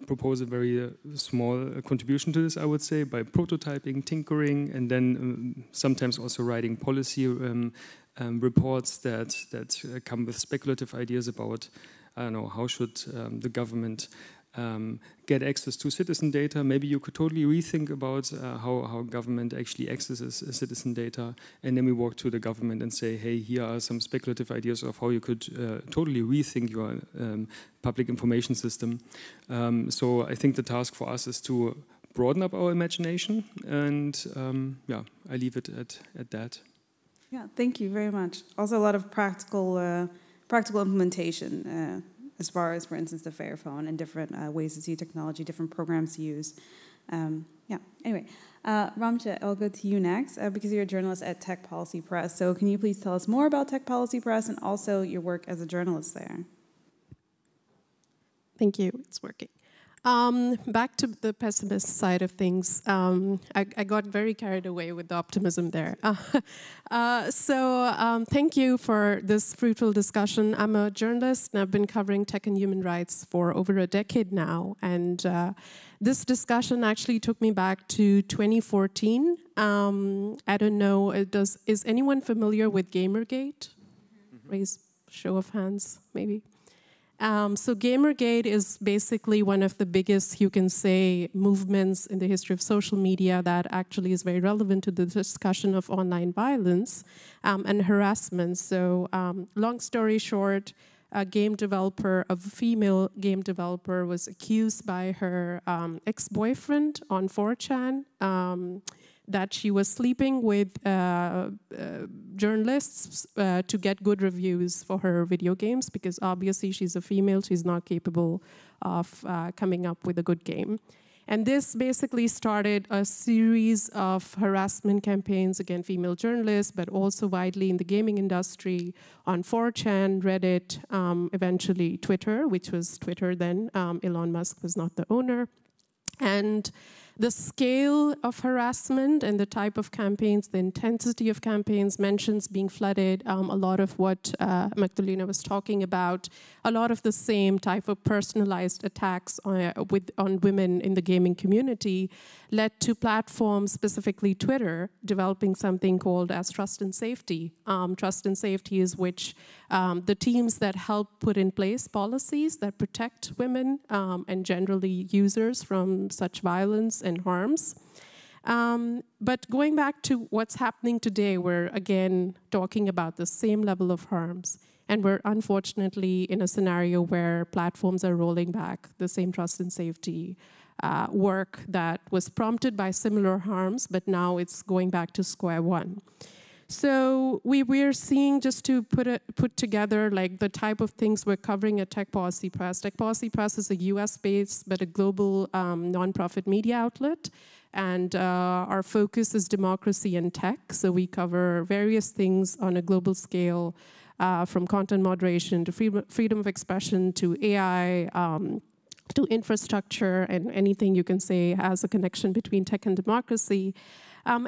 propose a very small contribution to this, I would say, by prototyping, tinkering, and then sometimes also writing policy reports that come with speculative ideas about, I don't know, how should the government get access to citizen data. Maybe you could totally rethink about how government actually accesses citizen data, and then we walk to the government and say, hey, here are some speculative ideas of how you could totally rethink your public information system. So I think the task for us is to broaden up our imagination, and I leave it at that. Yeah, thank you very much. Also a lot of practical implementation as far as, for instance, the Fairphone and different ways to see technology, different programs to use. Anyway, Ramche, I'll go to you next because you're a journalist at Tech Policy Press. So can you please tell us more about Tech Policy Press and also your work as a journalist there? Thank you. It's working. Back to the pessimist side of things. I got very carried away with the optimism there. Thank you for this fruitful discussion. I'm a journalist and I've been covering tech and human rights for over a decade now. And this discussion actually took me back to 2014. I don't know, is anyone familiar with Gamergate? Raise show of hands, maybe. So Gamergate is basically one of the biggest, you can say, movements in the history of social media that actually is very relevant to the discussion of online violence and harassment. So long story short, a female game developer was accused by her ex-boyfriend on 4chan that she was sleeping with journalists to get good reviews for her video games, because obviously she's a female, she's not capable of coming up with a good game. And this basically started a series of harassment campaigns against female journalists, but also widely in the gaming industry on 4chan, Reddit, eventually Twitter, which was Twitter then. Elon Musk was not the owner. And the scale of harassment and the type of campaigns, the intensity of campaigns, mentions being flooded, a lot of what Magdalena was talking about, a lot of the same type of personalized attacks on women in the gaming community led to platforms, specifically Twitter, developing something called as Trust and Safety. Trust and Safety is which the teams that help put in place policies that protect women and generally users from such violence and harms. But going back to what's happening today, we're again talking about the same level of harms. And we're unfortunately in a scenario where platforms are rolling back the same trust and safety work that was prompted by similar harms, but now it's going back to square one. So we're seeing, just to put together like the type of things we're covering at Tech Policy Press. Tech Policy Press is a US-based but a global nonprofit media outlet. And our focus is democracy and tech. So we cover various things on a global scale, from content moderation to freedom of expression to AI, to infrastructure, and anything you can say has a connection between tech and democracy.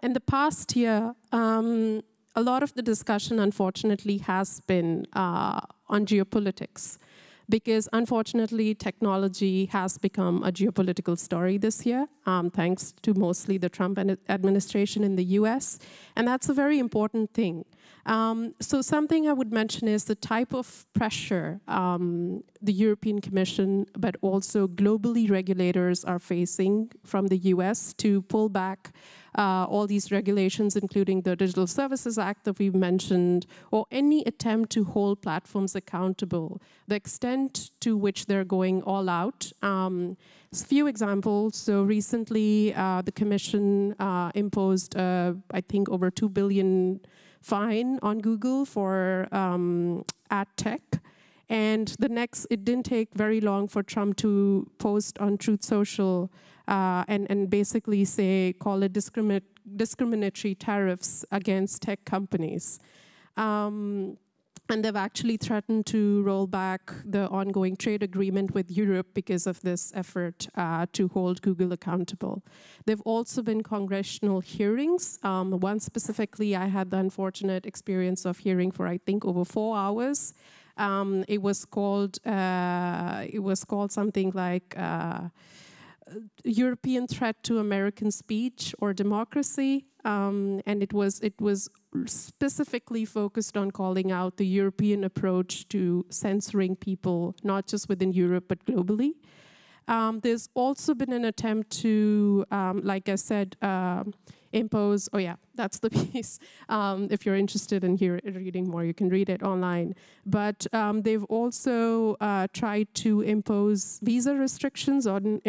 In the past year, a lot of the discussion, unfortunately, has been on geopolitics, because unfortunately, technology has become a geopolitical story this year, thanks to mostly the Trump administration in the US, and that's a very important thing. So something I would mention is the type of pressure the European Commission, but also globally regulators are facing from the US to pull back all these regulations, including the Digital Services Act that we've mentioned, or any attempt to hold platforms accountable, the extent to which they're going all out. A few examples. So recently, the Commission imposed, I think, over 2 billion fine on Google for ad tech. And it didn't take very long for Trump to post on Truth Social and basically call it discriminatory tariffs against tech companies. And they've actually threatened to roll back the ongoing trade agreement with Europe because of this effort to hold Google accountable. There have also been congressional hearings. One specifically, I had the unfortunate experience of hearing for, I think, over 4 hours. It was called something like European Threat to American Speech or Democracy, and it was specifically focused on calling out the European approach to censoring people, not just within Europe but globally. There's also been an attempt to, like I said, impose, oh yeah, that's the piece. If you're interested in reading more, you can read it online. But they've also tried to impose visa restrictions on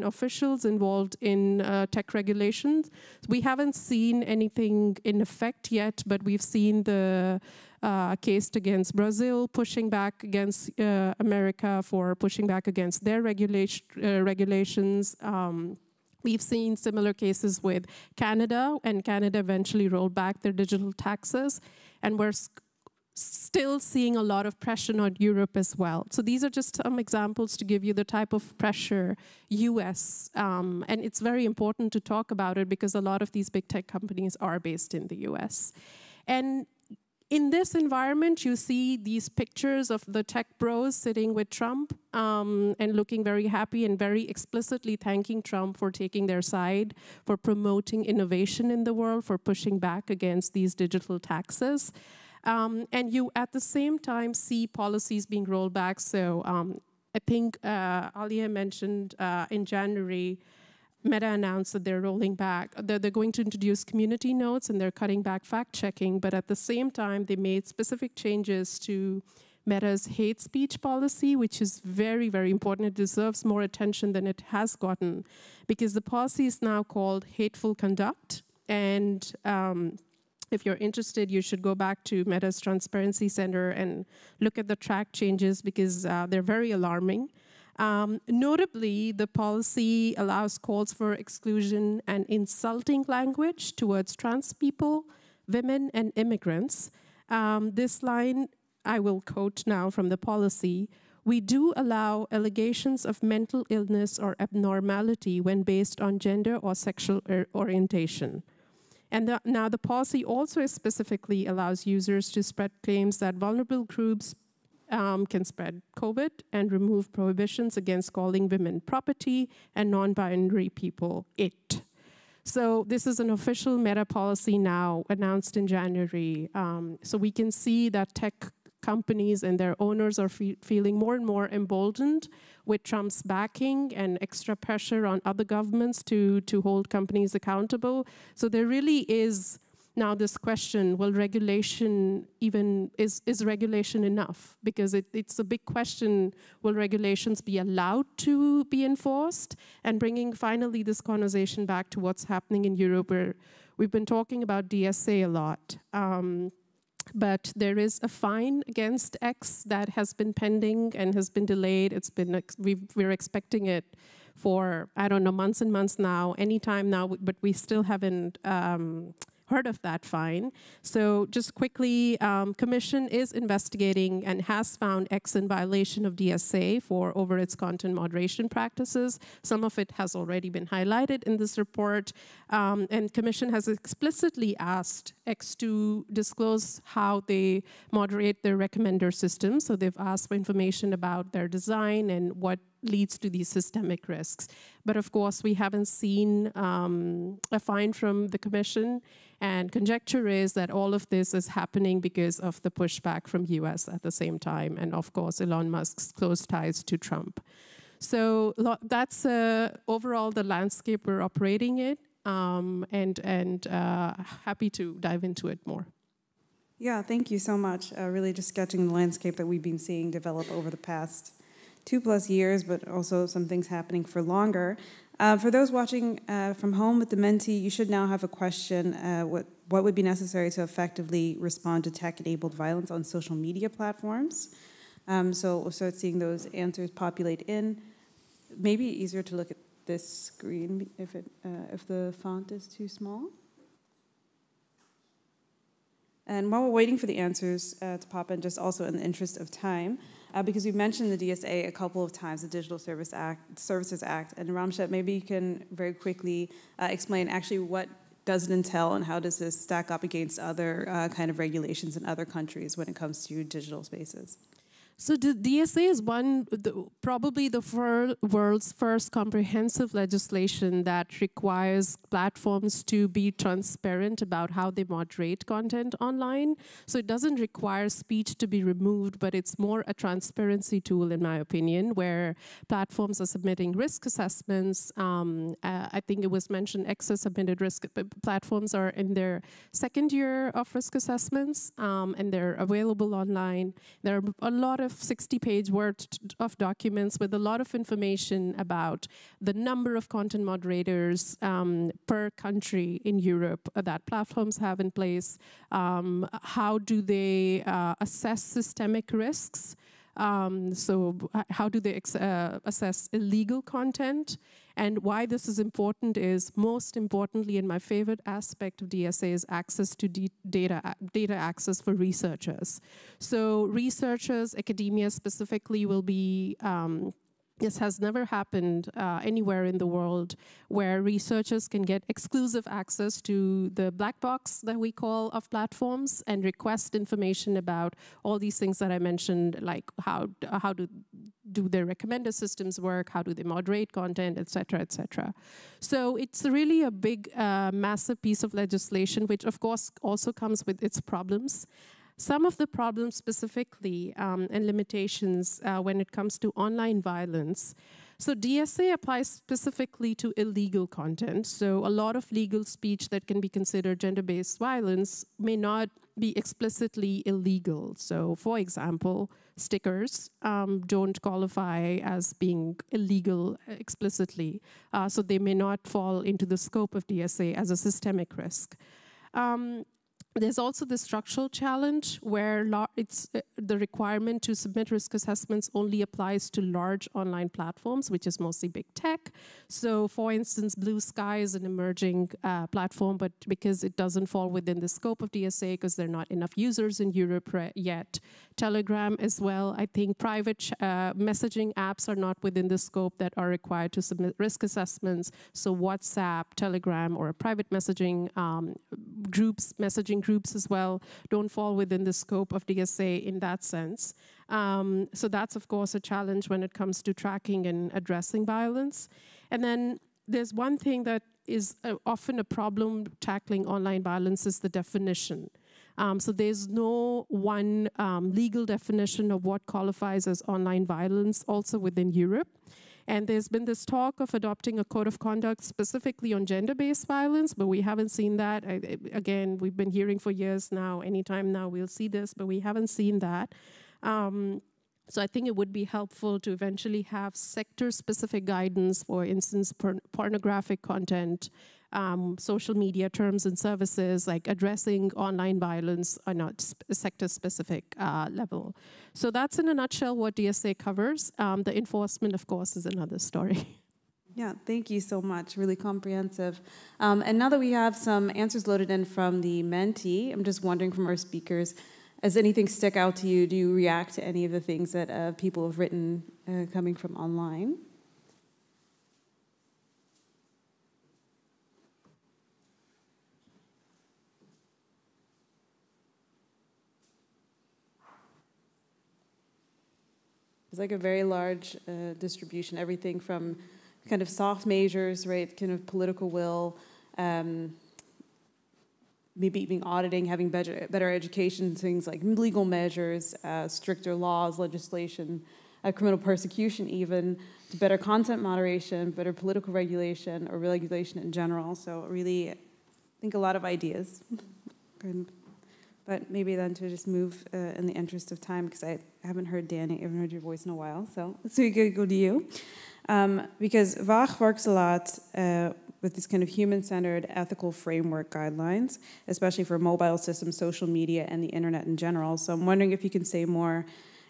officials involved in tech regulations. We haven't seen anything in effect yet, but we've seen the case against Brazil pushing back against America for pushing back against their regulations. We've seen similar cases with Canada, and Canada eventually rolled back their digital taxes, and we're still seeing a lot of pressure on Europe as well. So these are just some examples to give you the type of pressure US, and it's very important to talk about it because a lot of these big tech companies are based in the US. And in this environment, you see these pictures of the tech bros sitting with Trump and looking very happy and very explicitly thanking Trump for taking their side, for promoting innovation in the world, for pushing back against these digital taxes. And you, at the same time, see policies being rolled back. So I think Alia mentioned in January, Meta announced that they're rolling back, they're going to introduce community notes and they're cutting back fact-checking, but at the same time, they made specific changes to Meta's hate speech policy, which is very, very important. It deserves more attention than it has gotten, because the policy is now called hateful conduct. And if you're interested, you should go back to Meta's Transparency Center and look at the track changes, because they're very alarming. Notably, the policy allows calls for exclusion and insulting language towards trans people, women, and immigrants. This line, I will quote now from the policy: "We do allow allegations of mental illness or abnormality when based on gender or sexual orientation." And now the policy also specifically allows users to spread claims that vulnerable groups can spread COVID and remove prohibitions against calling women property and non-binary people it. So this is an official Meta policy now announced in January. So we can see that tech companies and their owners are feeling more and more emboldened with Trump's backing and extra pressure on other governments to hold companies accountable. So there really is now this question, will regulation is regulation enough? Because it's a big question, will regulations be allowed to be enforced? And bringing finally this conversation back to what's happening in Europe, we've been talking about DSA a lot. But there is a fine against X that has been pending and has been delayed. It's been we're expecting it for, I don't know, months and months now, anytime now, but we still haven't heard of that fine. So just quickly, Commission is investigating and has found X in violation of DSA over its content moderation practices. Some of it has already been highlighted in this report. And Commission has explicitly asked X to disclose how they moderate their recommender system. So they've asked for information about their design and what leads to these systemic risks. But of course, we haven't seen a fine from the Commission, and conjecture is that all of this is happening because of the pushback from US at the same time, and of course, Elon Musk's close ties to Trump. So that's overall the landscape we're operating in, and happy to dive into it more. Yeah, thank you so much. Really just sketching the landscape that we've been seeing develop over the past 2+ years, but also some things happening for longer. For those watching from home with the Menti, you should now have a question. What would be necessary to effectively respond to tech-enabled violence on social media platforms? So we'll start seeing those answers populate in. Maybe easier to look at this screen if the font is too small. And while we're waiting for the answers to pop in, just also in the interest of time, because we've mentioned the DSA a couple of times, the Digital Services Act, and Ramshed, maybe you can very quickly explain actually what does it entail and how does this stack up against other kind of regulations in other countries when it comes to digital spaces? So the DSA is probably the world's first comprehensive legislation that requires platforms to be transparent about how they moderate content online. So it doesn't require speech to be removed, but it's more a transparency tool, in my opinion, where platforms are submitting risk assessments. I think it was mentioned X has submitted risk. Platforms are in their second year of risk assessments, and they're available online. There are a lot of 60-page worth of documents with a lot of information about the number of content moderators per country in Europe that platforms have in place. How do they assess systemic risks? So how do they assess illegal content? And why this is important is, most importantly, and my favorite aspect of DSA is access to data access for researchers. So researchers, academia specifically, will be this has never happened anywhere in the world, where researchers can get exclusive access to the black box that we call of platforms and request information about all these things that I mentioned, like how do their recommender systems work, how do they moderate content, et cetera, et cetera. So it's really a big, massive piece of legislation, which of course also comes with its problems. Some of the problems specifically and limitations when it comes to online violence. So DSA applies specifically to illegal content. So a lot of legal speech that can be considered gender-based violence may not be explicitly illegal. So for example, stickers don't qualify as being illegal explicitly. So they may not fall into the scope of DSA as a systemic risk. There's also the structural challenge where it's the requirement to submit risk assessments only applies to large online platforms, which is mostly big tech. So for instance, Blue Sky is an emerging platform, but because it doesn't fall within the scope of DSA because there are not enough users in Europe yet. Telegram as well. I think private messaging apps are not within the scope that are required to submit risk assessments. So WhatsApp, Telegram, or private messaging groups as well don't fall within the scope of DSA in that sense. So that's, of course, a challenge when it comes to tracking and addressing violence. And then there's one thing that is often a problem tackling online violence is the definition. So there's no one legal definition of what qualifies as online violence also within Europe. And there's been this talk of adopting a code of conduct specifically on gender-based violence, but we haven't seen that. Again, we've been hearing for years now, anytime now we'll see this, but we haven't seen that. So I think it would be helpful to eventually have sector-specific guidance, for instance, pornographic content, social media terms and services, like addressing online violence on a sector-specific level. So that's in a nutshell what DSA covers. The enforcement, of course, is another story. Yeah, thank you so much. Really comprehensive. And now that we have some answers loaded in from the Menti, I'm just wondering from our speakers, does anything stick out to you? Do you react to any of the things that people have written coming from online? It's like a very large distribution, everything from kind of soft measures, right, kind of political will, maybe even auditing, having better education, things like legal measures, stricter laws, legislation, criminal persecution even, to better content moderation, better political regulation, or regulation in general. So really, I think a lot of ideas. But maybe then to just move in the interest of time, because I haven't heard Danny, I haven't heard your voice in a while, so we could go to you. Because VAG works a lot with this kind of human-centered ethical framework guidelines, especially for mobile systems, social media, and the internet in general. So I'm wondering if you can say more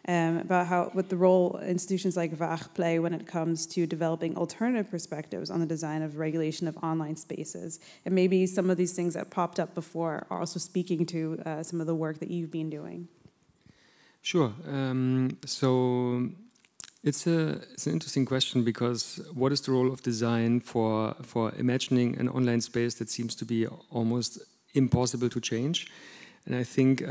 about what the role institutions like VAG play when it comes to developing alternative perspectives on the design of regulation of online spaces. And maybe some of these things that popped up before are also speaking to some of the work that you've been doing. Sure. So it's an interesting question, because what is the role of design for imagining an online space that seems to be almost impossible to change? And I think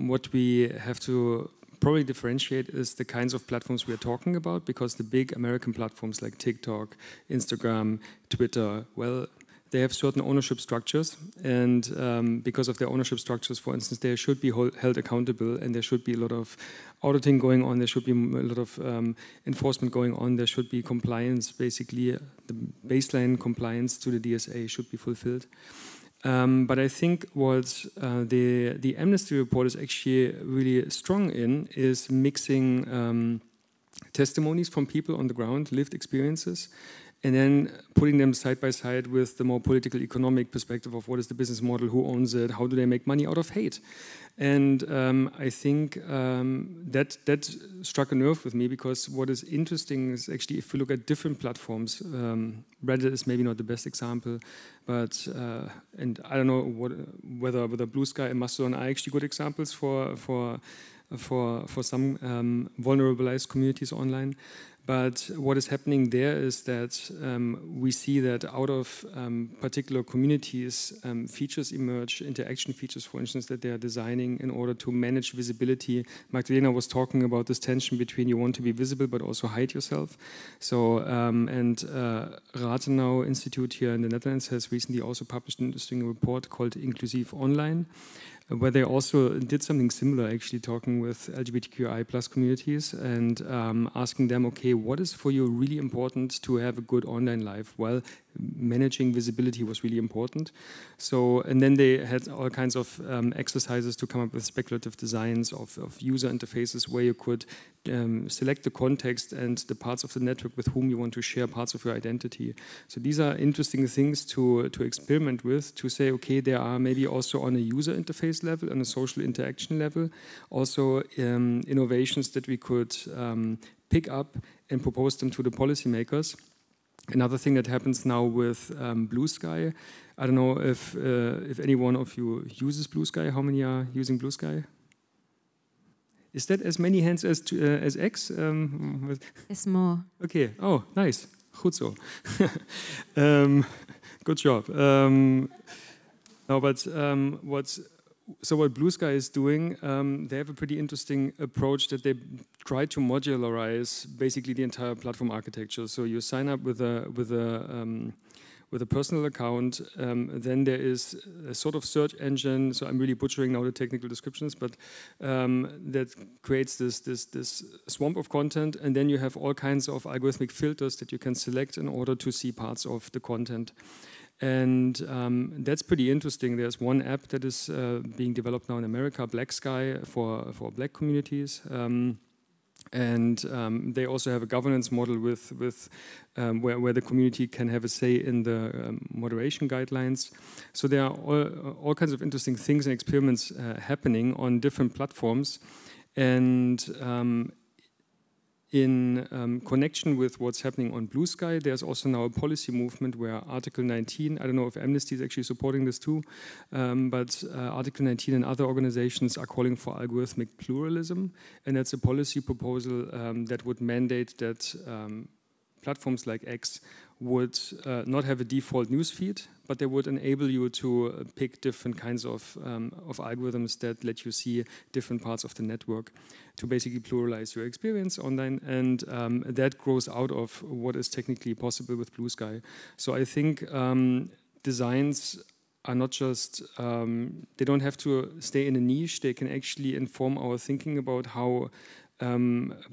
what we have to probably differentiate is the kinds of platforms we are talking about, because the big American platforms like TikTok, Instagram, Twitter, well, they have certain ownership structures, and because of their ownership structures, for instance, they should be held accountable, and there should be a lot of auditing going on, there should be a lot of enforcement going on, there should be compliance, basically the baseline compliance to the DSA should be fulfilled. But I think what the Amnesty report is actually really strong in is mixing testimonies from people on the ground, lived experiences, and then putting them side by side with the more political economic perspective of what is the business model, who owns it, how do they make money out of hate. And I think that struck a nerve with me, because what is interesting is actually if you look at different platforms, Reddit is maybe not the best example, but and I don't know whether Blue Sky and Mastodon are actually good examples for some vulnerabilized communities online. But what is happening there is that we see that out of particular communities, features emerge, interaction features, for instance, that they are designing in order to manage visibility. Magdalena was talking about this tension between you want to be visible but also hide yourself. So, and Rathenau Institute here in the Netherlands has recently also published an interesting report called Inclusive Online, where they also did something similar, actually talking with LGBTQI plus communities and asking them, okay, what is for you really important to have a good online life? Well, managing visibility was really important. So, and then they had all kinds of exercises to come up with speculative designs of user interfaces where you could select the context and the parts of the network with whom you want to share parts of your identity. So these are interesting things to experiment with, to say, okay, there are maybe also on a user interface level, on a social interaction level, also innovations that we could pick up and propose them to the policymakers. Another thing that happens now with Blue Sky, I don't know if any one of you uses Blue Sky. How many are using Blue Sky? Is that as many hands as X? It's more. Okay. Oh, nice. Goed zo. Good job. No, but what Blue Sky is doing, they have a pretty interesting approach that they try to modularize basically the entire platform architecture. So you sign up with a personal account, then there is a sort of search engine. So I'm really butchering now the technical descriptions, but that creates this swamp of content, and then you have all kinds of algorithmic filters that you can select in order to see parts of the content. And that's pretty interesting. There's one app that is being developed now in America, Black Sky, for black communities. And they also have a governance model with where the community can have a say in the moderation guidelines. So there are all kinds of interesting things and experiments happening on different platforms. And in connection with what's happening on Blue Sky, there's also now a policy movement where Article 19, I don't know if Amnesty is actually supporting this too, but Article 19 and other organizations are calling for algorithmic pluralism, and that's a policy proposal that would mandate that platforms like X would not have a default newsfeed, but they would enable you to pick different kinds of algorithms that let you see different parts of the network to basically pluralize your experience online, and that grows out of what is technically possible with Blue Sky. So I think designs are not just, they don't have to stay in a niche, they can actually inform our thinking about how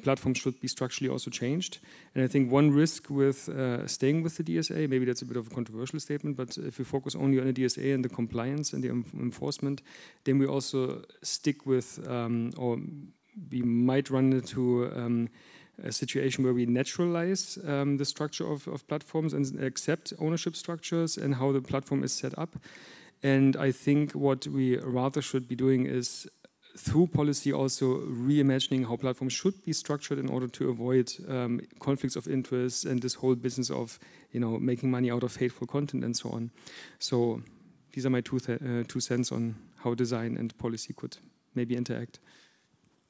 platforms should be structurally also changed. And I think one risk with staying with the DSA, maybe that's a bit of a controversial statement, but if we focus only on the DSA and the compliance and the enforcement, then we also stick with, or we might run into a situation where we naturalize the structure of platforms and accept ownership structures and how the platform is set up. And I think what we rather should be doing is through policy also reimagining how platforms should be structured in order to avoid conflicts of interest and this whole business of making money out of hateful content and so on. So these are my two cents on how design and policy could maybe interact.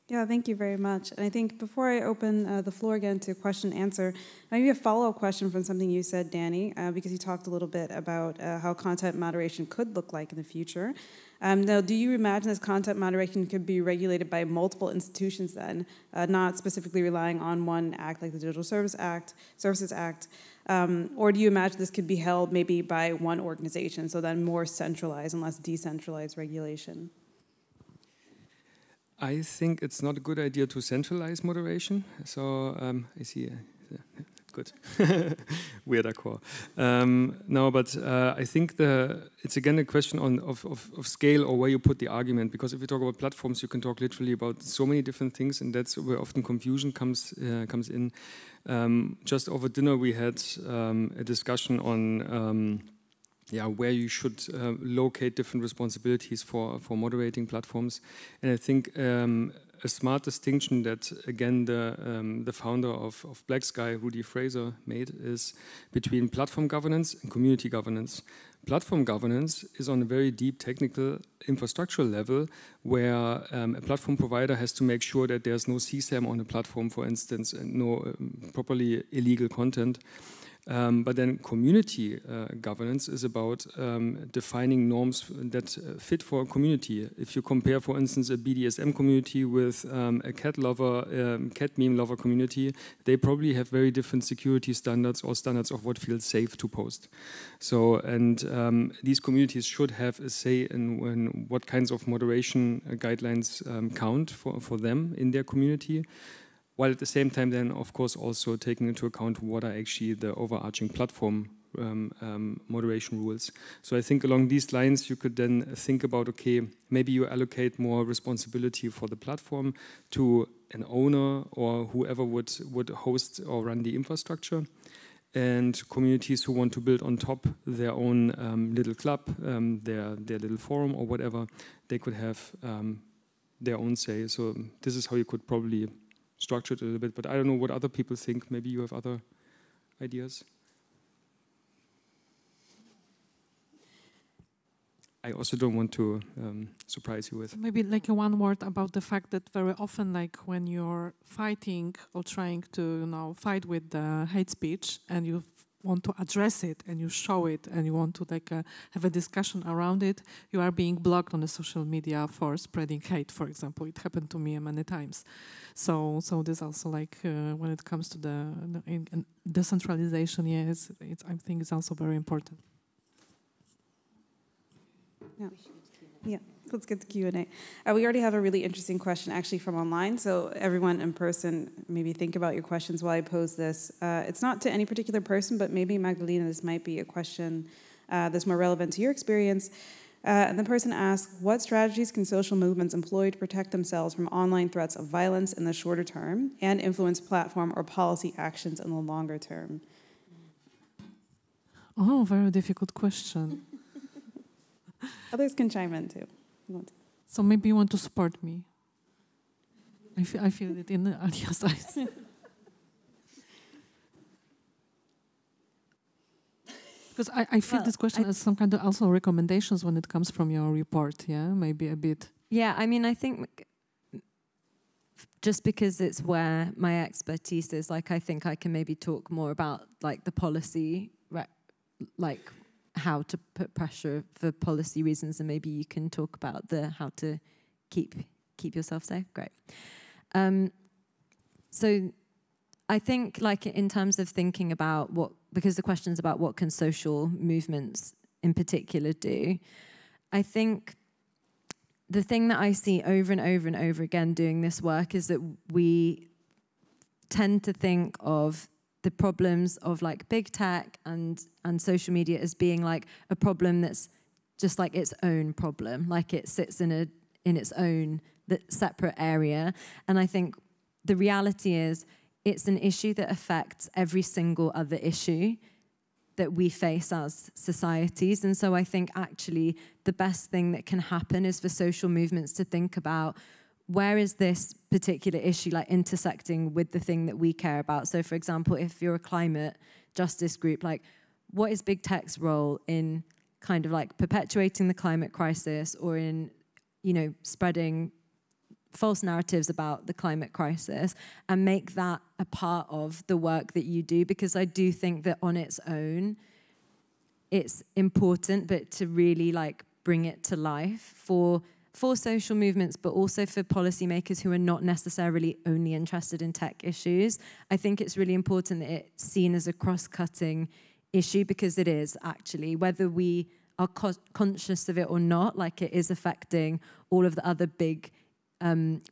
Yeah, thank you very much. And I think before I open the floor again to question and answer, maybe a follow-up question from something you said, Danny, because you talked a little bit about how content moderation could look like in the future. Now, do you imagine this content moderation could be regulated by multiple institutions then, not specifically relying on one act like the Digital Services Act, or do you imagine this could be held maybe by one organization, so then more centralized and less decentralized regulation? I think it's not a good idea to centralize moderation. So I see, good. We're d'accord. No, but I think it's again a question of scale or where you put the argument. Because if you talk about platforms, you can talk literally about so many different things, and that's where often confusion comes in. Just over dinner, we had a discussion on where you should locate different responsibilities for moderating platforms. And I think a smart distinction that, again, the founder of Black Sky, Rudy Fraser, made is between platform governance and community governance. Platform governance is on a very deep technical infrastructural level where a platform provider has to make sure that there's no CSAM on a platform, for instance, and no properly illegal content. But then community governance is about defining norms that fit for a community. If you compare, for instance, a BDSM community with a cat meme lover community, they probably have very different security standards or standards of what feels safe to post. So, and these communities should have a say in what kinds of moderation guidelines count for them in their community. While at the same time then, of course, also taking into account what are actually the overarching platform moderation rules. So I think along these lines, you could then think about, okay, maybe you allocate more responsibility for the platform to an owner or whoever would host or run the infrastructure. And communities who want to build on top their own little club, their little forum or whatever, they could have their own say. So this is how you could probably structured a little bit, but I don't know what other people think. Maybe you have other ideas. I also don't want to surprise you with. Maybe like one word about the fact that very often, like when you're fighting or trying to fight with the hate speech and you want to address it and you show it and you want to have a discussion around it, you are being blocked on the social media for spreading hate, for example. It happened to me many times. So this also when it comes to the decentralization, yes, I think it's also very important. Yeah. Let's get to Q&A. We already have a really interesting question actually from online, so everyone in person, maybe think about your questions while I pose this. It's not to any particular person, but maybe Magdalena, this might be a question that's more relevant to your experience. And the person asks, what strategies can social movements employ to protect themselves from online threats of violence in the shorter term and influence platform or policy actions in the longer term? Oh, very difficult question. Others can chime in too. So maybe you want to support me. I feel it in Alia's eyes. Because I feel this question as some kind of also recommendations when it comes from your report, yeah? Maybe a bit. Yeah, I mean, I think just because it's where my expertise is, like, I think I can maybe talk more about, like, the policy, like, how to put pressure for policy reasons, and maybe you can talk about the how to keep yourself safe. Great. So I think, like, in terms of thinking about what, because the question's about what can social movements in particular do, I think the thing that I see over and over and over again doing this work is that we tend to think of the problems of, like, big tech and social media as being like a problem that's just like its own problem, like it sits in its own separate area. And I think the reality is it's an issue that affects every single other issue that we face as societies. And so I think actually the best thing that can happen is for social movements to think about, where is this particular issue like intersecting with the thing that we care about? So for example, if you're a climate justice group, like, what is big tech's role in kind of like perpetuating the climate crisis, or in, you know, spreading false narratives about the climate crisis, and make that a part of the work that you do? Because I do think that on its own, it's important, but to really like bring it to life for social movements, but also for policymakers who are not necessarily only interested in tech issues, I think it's really important that it's seen as a cross-cutting issue, because it is actually, whether we are conscious of it or not, like, it is affecting all of the other big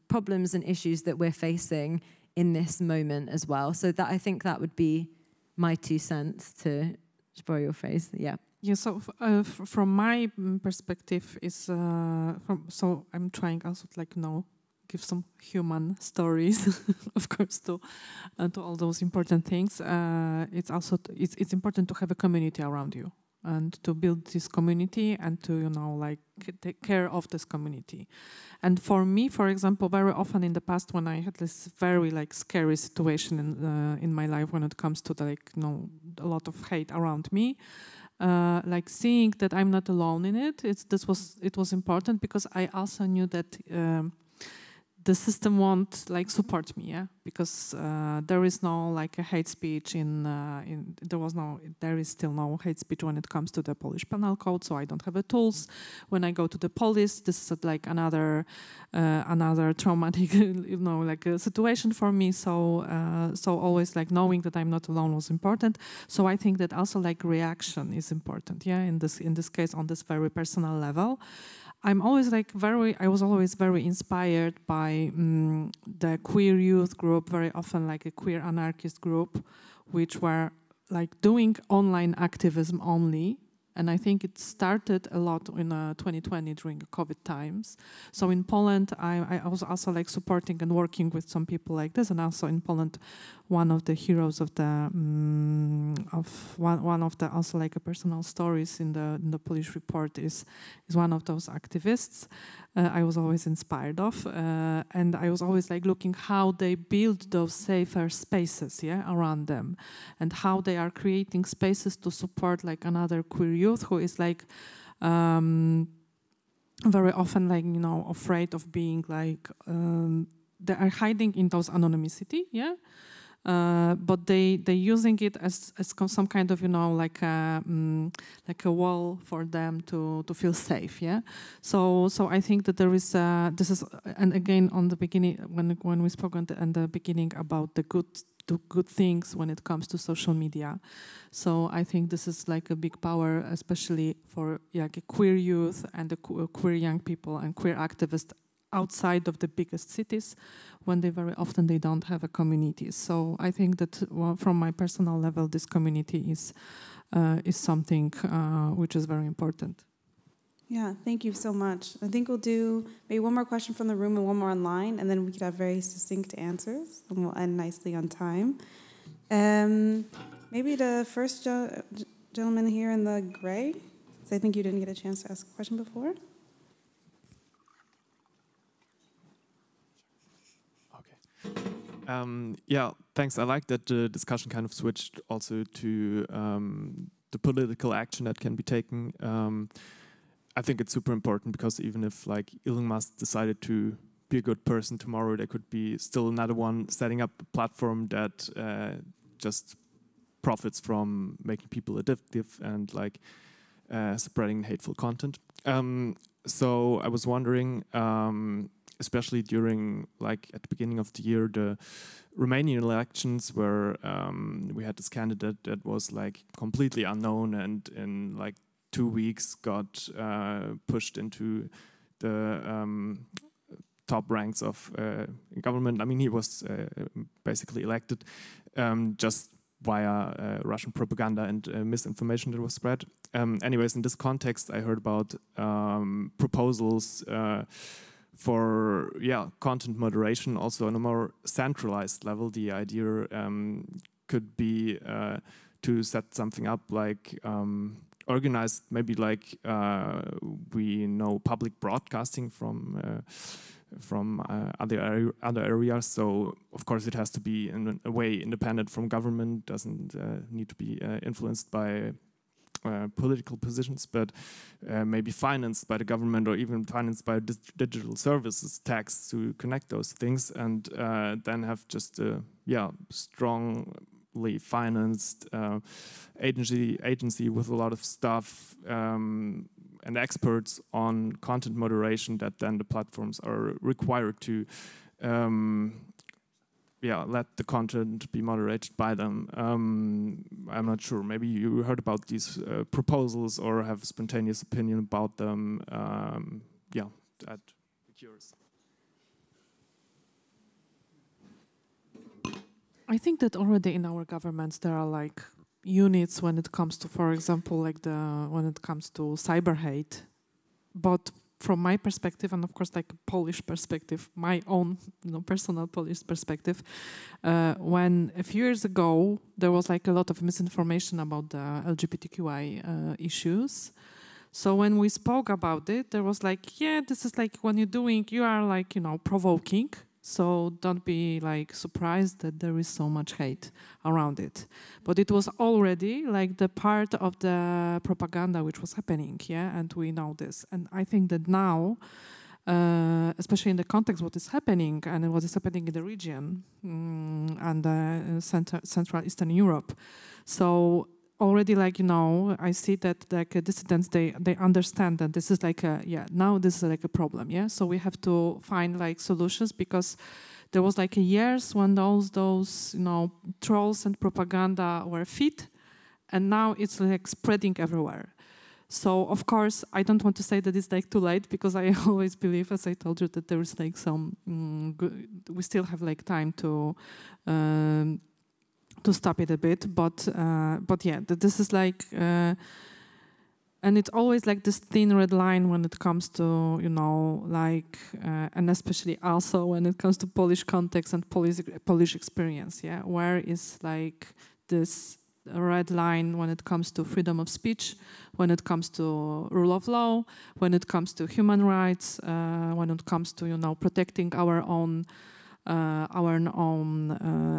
problems and issues that we're facing in this moment as well. So that, I think that would be my 2 cents, to borrow your phrase. Yeah. Yeah, so from my perspective is so I'm trying also to, like, give some human stories, of course, to all those important things. It's also it's important to have a community around you, and to build this community, and to, you know, like, take care of this community. And for me, for example, very often in the past, when I had this very like scary situation in my life when it comes to the, like, you know, a lot of hate around me, like seeing that I'm not alone in it, it was important, because I also knew that the system won't like support me, yeah, because there is no like a hate speech there is still no hate speech when it comes to the Polish penal code, so I don't have the tools. When I go to the police, this is like another traumatic, you know, like a situation for me. So always like knowing that I'm not alone was important. So I think that also like reaction is important, yeah, in this case on this very personal level. I was always very inspired by the queer youth group, very often like a queer anarchist group, which were like doing online activism only. And I think it started a lot in 2020 during the COVID times. So in Poland, I was also like supporting and working with some people like this. And also in Poland, one of the heroes of the one of the also like a personal stories in the Polish report is one of those activists. I was always inspired of, and I was always like looking how they build those safer spaces, yeah, around them, and how they are creating spaces to support like another queer youth who is like very often like, you know, afraid of being like they are hiding in those anonymity, yeah. But they using it as some kind of, you know, like a wall for them to feel safe, yeah. So I think that there is this is, and again on the beginning when we spoke in the beginning about the good things when it comes to social media. So I think this is like a big power, especially for like a queer youth and the queer young people and queer activists outside of the biggest cities, when they very often they don't have a community. So I think that from my personal level, this community is something which is very important. Yeah, thank you so much. I think we'll do maybe one more question from the room and one more online, and then we could have very succinct answers, and we'll end nicely on time. Maybe the first gentleman here in the gray, so I think you didn't get a chance to ask a question before. Yeah, thanks. I like that the discussion kind of switched also to the political action that can be taken. I think it's super important because even if like Elon Musk decided to be a good person tomorrow, there could be still another one setting up a platform that just profits from making people addictive and like spreading hateful content. So I was wondering, especially during like at the beginning of the year, the Romanian elections where we had this candidate that was like completely unknown and in like 2 weeks got pushed into the top ranks of government. I mean, he was basically elected just via Russian propaganda and misinformation that was spread. Anyways, in this context, I heard about proposals for content moderation, also on a more centralized level. The idea could be to set something up like organized, maybe like we know public broadcasting from other areas. So of course it has to be in a way independent from government, doesn't need to be influenced by political positions, but maybe financed by the government or even financed by digital services tax to connect those things, and then have just a strongly financed agency with a lot of staff and experts on content moderation that then the platforms are required to let the content be moderated by them. I'm not sure. Maybe you heard about these proposals or have a spontaneous opinion about them. I'd be curious. I think that already in our governments there are like units when it comes to, for example, like when it comes to cyber hate. But from my perspective, and of course like a Polish perspective, my own personal Polish perspective, when a few years ago there was like a lot of misinformation about the LGBTQI issues. So when we spoke about it, there was like, this is like when you are like, provoking. So don't be like surprised that there is so much hate around it. But it was already like the part of the propaganda which was happening, and we know this. And I think that now, especially in the context what is happening and what is happening in the region and Central Eastern Europe, so already I see that like dissidents, they understand that this is like now this is like a problem, so we have to find like solutions, because there was like years when those trolls and propaganda were fit, and now it's like spreading everywhere. So of course I don't want to say that it's like too late, because I always believe, as I told you, that there is like some we still have like time to stop it a bit, but this is like, and it's always like this thin red line when it comes to, and especially also when it comes to Polish context and Polish experience, where is like this red line when it comes to freedom of speech, when it comes to rule of law, when it comes to human rights, when it comes to, protecting our own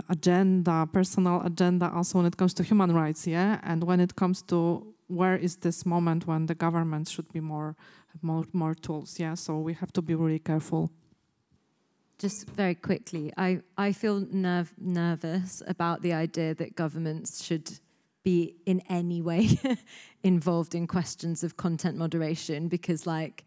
agenda, personal agenda, also when it comes to human rights, and when it comes to where is this moment when the government should be more tools, so we have to be really careful. Just very quickly, I feel nervous about the idea that governments should be in any way involved in questions of content moderation, because like,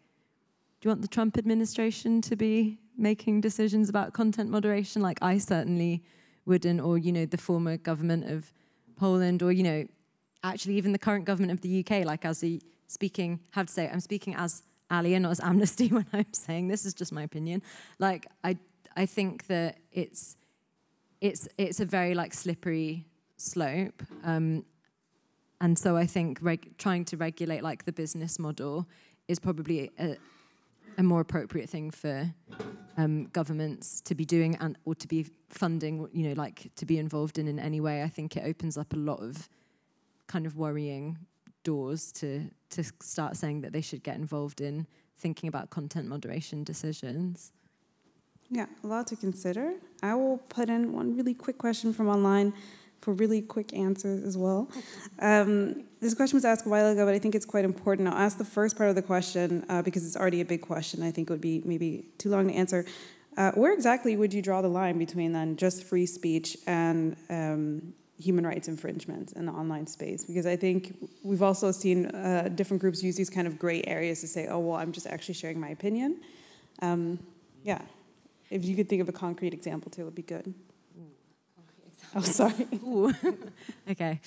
do you want the Trump administration to be making decisions about content moderation? Like, I certainly wouldn't, or, the former government of Poland, or, actually even the current government of the UK, like I'm speaking as Alia, not as Amnesty when I'm saying this, is just my opinion. Like, I think that it's a very like slippery slope. And so I think trying to regulate like the business model is probably a more appropriate thing for governments to be doing and or to be funding, you know, like to be involved in any way. I think it opens up a lot of kind of worrying doors to start saying that they should get involved in thinking about content moderation decisions. Yeah, a lot to consider. I will put in one really quick question from online for really quick answers as well. This question was asked a while ago, but I think it's quite important. I'll ask the first part of the question because it's already a big question. I think it would be maybe too long to answer. Where exactly would you draw the line between then just free speech and human rights infringements in the online space? Because I think we've also seen different groups use these kind of gray areas to say, oh, well, I'm just actually sharing my opinion. Yeah, if you could think of a concrete example too, it would be good. Oh, sorry. Okay.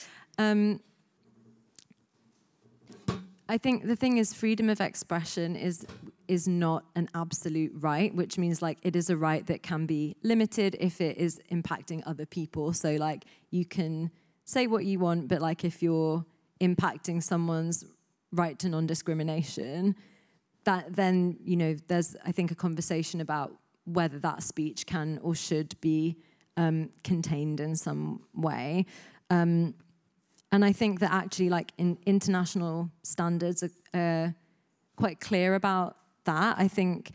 I think the thing is freedom of expression is not an absolute right, which means like it is a right that can be limited if it is impacting other people. So like you can say what you want, but like if you're impacting someone's right to non-discrimination, that then, you know, there's I think a conversation about whether that speech can or should be contained in some way. And I think that actually like in international standards are quite clear about that. I think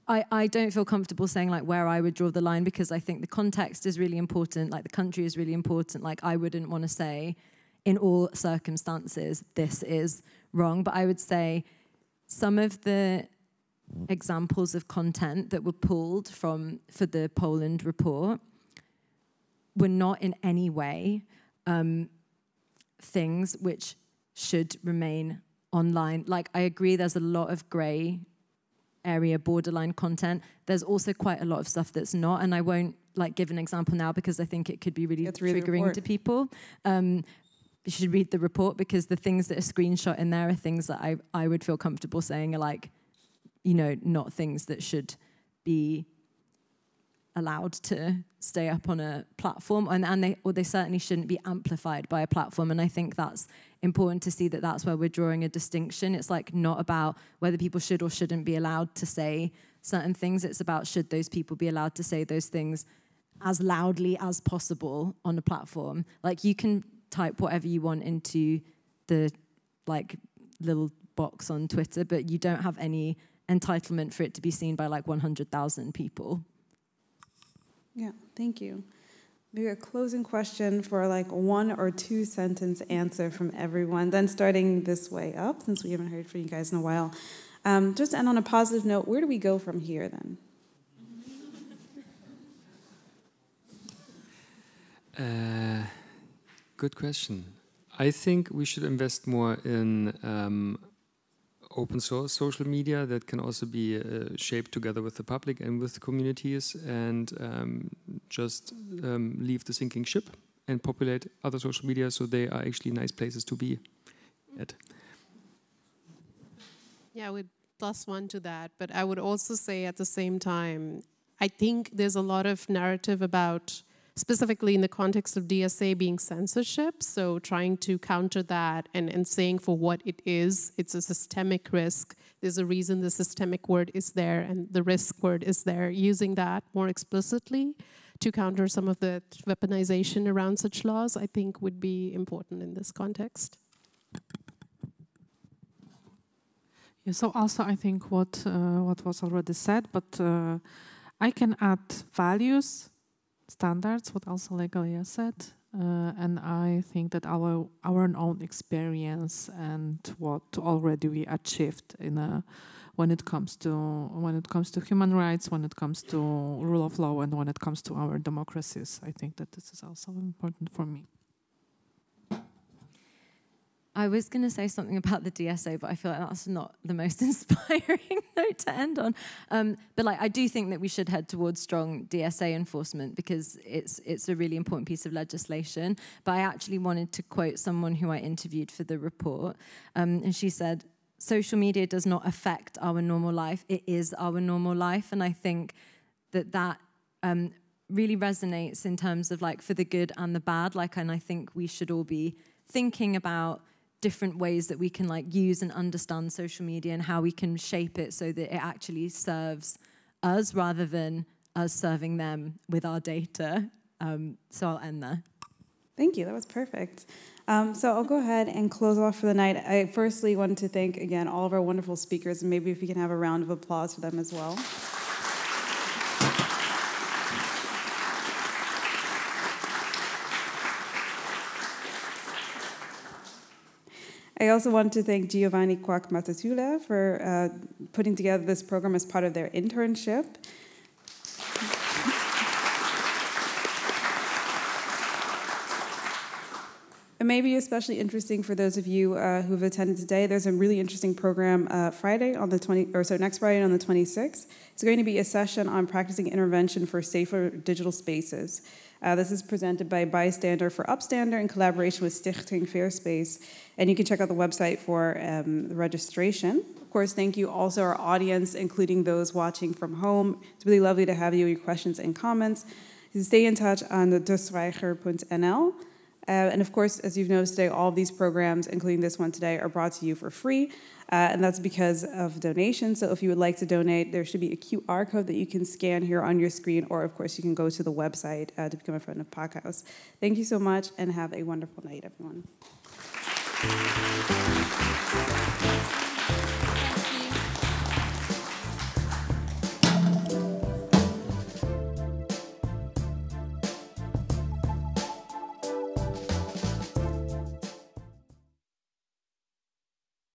I don't feel comfortable saying like where I would draw the line because I think the context is really important, like the country is really important. Like I wouldn't want to say in all circumstances this is wrong, but I would say some of the examples of content that were pulled for the Poland report were not in any way things which should remain online. Like, I agree there's a lot of grey area, borderline content. There's also quite a lot of stuff that's not, and I won't like give an example now because I think it could be really triggering to people. You should read the report because the things that are screenshot in there are things that I would feel comfortable saying are like, you know, not things that should be allowed to stay up on a platform, and they certainly shouldn't be amplified by a platform. And I think that's important to see that that's where we're drawing a distinction. It's like not about whether people should or shouldn't be allowed to say certain things. It's about should those people be allowed to say those things as loudly as possible on a platform. Like you can type whatever you want into the like little box on Twitter, but you don't have any entitlement for it to be seen by like 100,000 people. Yeah, thank you. Maybe a closing question for like 1 or 2 sentence answer from everyone, then starting this way up, since we haven't heard from you guys in a while. Just to end on a positive note, where do we go from here then? Good question. I think we should invest more in open source social media that can also be shaped together with the public and with the communities, and just leave the sinking ship and populate other social media so they are actually nice places to be at. Yeah, I would plus one to that, but I would also say at the same time, I think there's a lot of narrative about, specifically in the context of DSA, being censorship, so trying to counter that and saying for what it is, it's a systemic risk. There's a reason the systemic word is there and the risk word is there. Using that more explicitly to counter some of the weaponization around such laws, I think would be important in this context. Yeah, so also I think what was already said, but I can add values, standards, what also Legalia said, and I think that our own experience and what already we achieved when it comes to human rights, when it comes to rule of law, and when it comes to our democracies, I think that this is also important for me. I was going to say something about the DSA, but I feel like that's not the most inspiring note to end on. But like, I do think that we should head towards strong DSA enforcement because it's a really important piece of legislation. But I actually wanted to quote someone who I interviewed for the report, and she said, "Social media does not affect our normal life; it is our normal life." And I think that really resonates in terms of like for the good and the bad. Like, and I think we should all be thinking about different ways that we can like use and understand social media and how we can shape it so that it actually serves us rather than us serving them with our data. So I'll end there. Thank you. That was perfect. So I'll go ahead and close off for the night. I firstly want to thank, again, all of our wonderful speakers, and maybe if we can have a round of applause for them as well. I also want to thank Giovanni Kwak-Matatula for putting together this program as part of their internship. It may be especially interesting for those of you who've attended today. There's a really interesting program next Friday on the 26th. It's going to be a session on practicing intervention for safer digital spaces. This is presented by Bystander for Upstander in collaboration with Stichting Fairspace. And you can check out the website for the registration. Of course, thank you also our audience, including those watching from home. It's really lovely to have you, your questions and comments. You can stay in touch on the dezwijger.nl. And of course, as you've noticed today, all of these programs, including this one today, are brought to you for free. And that's because of donations. So if you would like to donate, there should be a QR code that you can scan here on your screen. Or, of course, you can go to the website to become a friend of Pakhuis. Thank you so much, and have a wonderful night, everyone.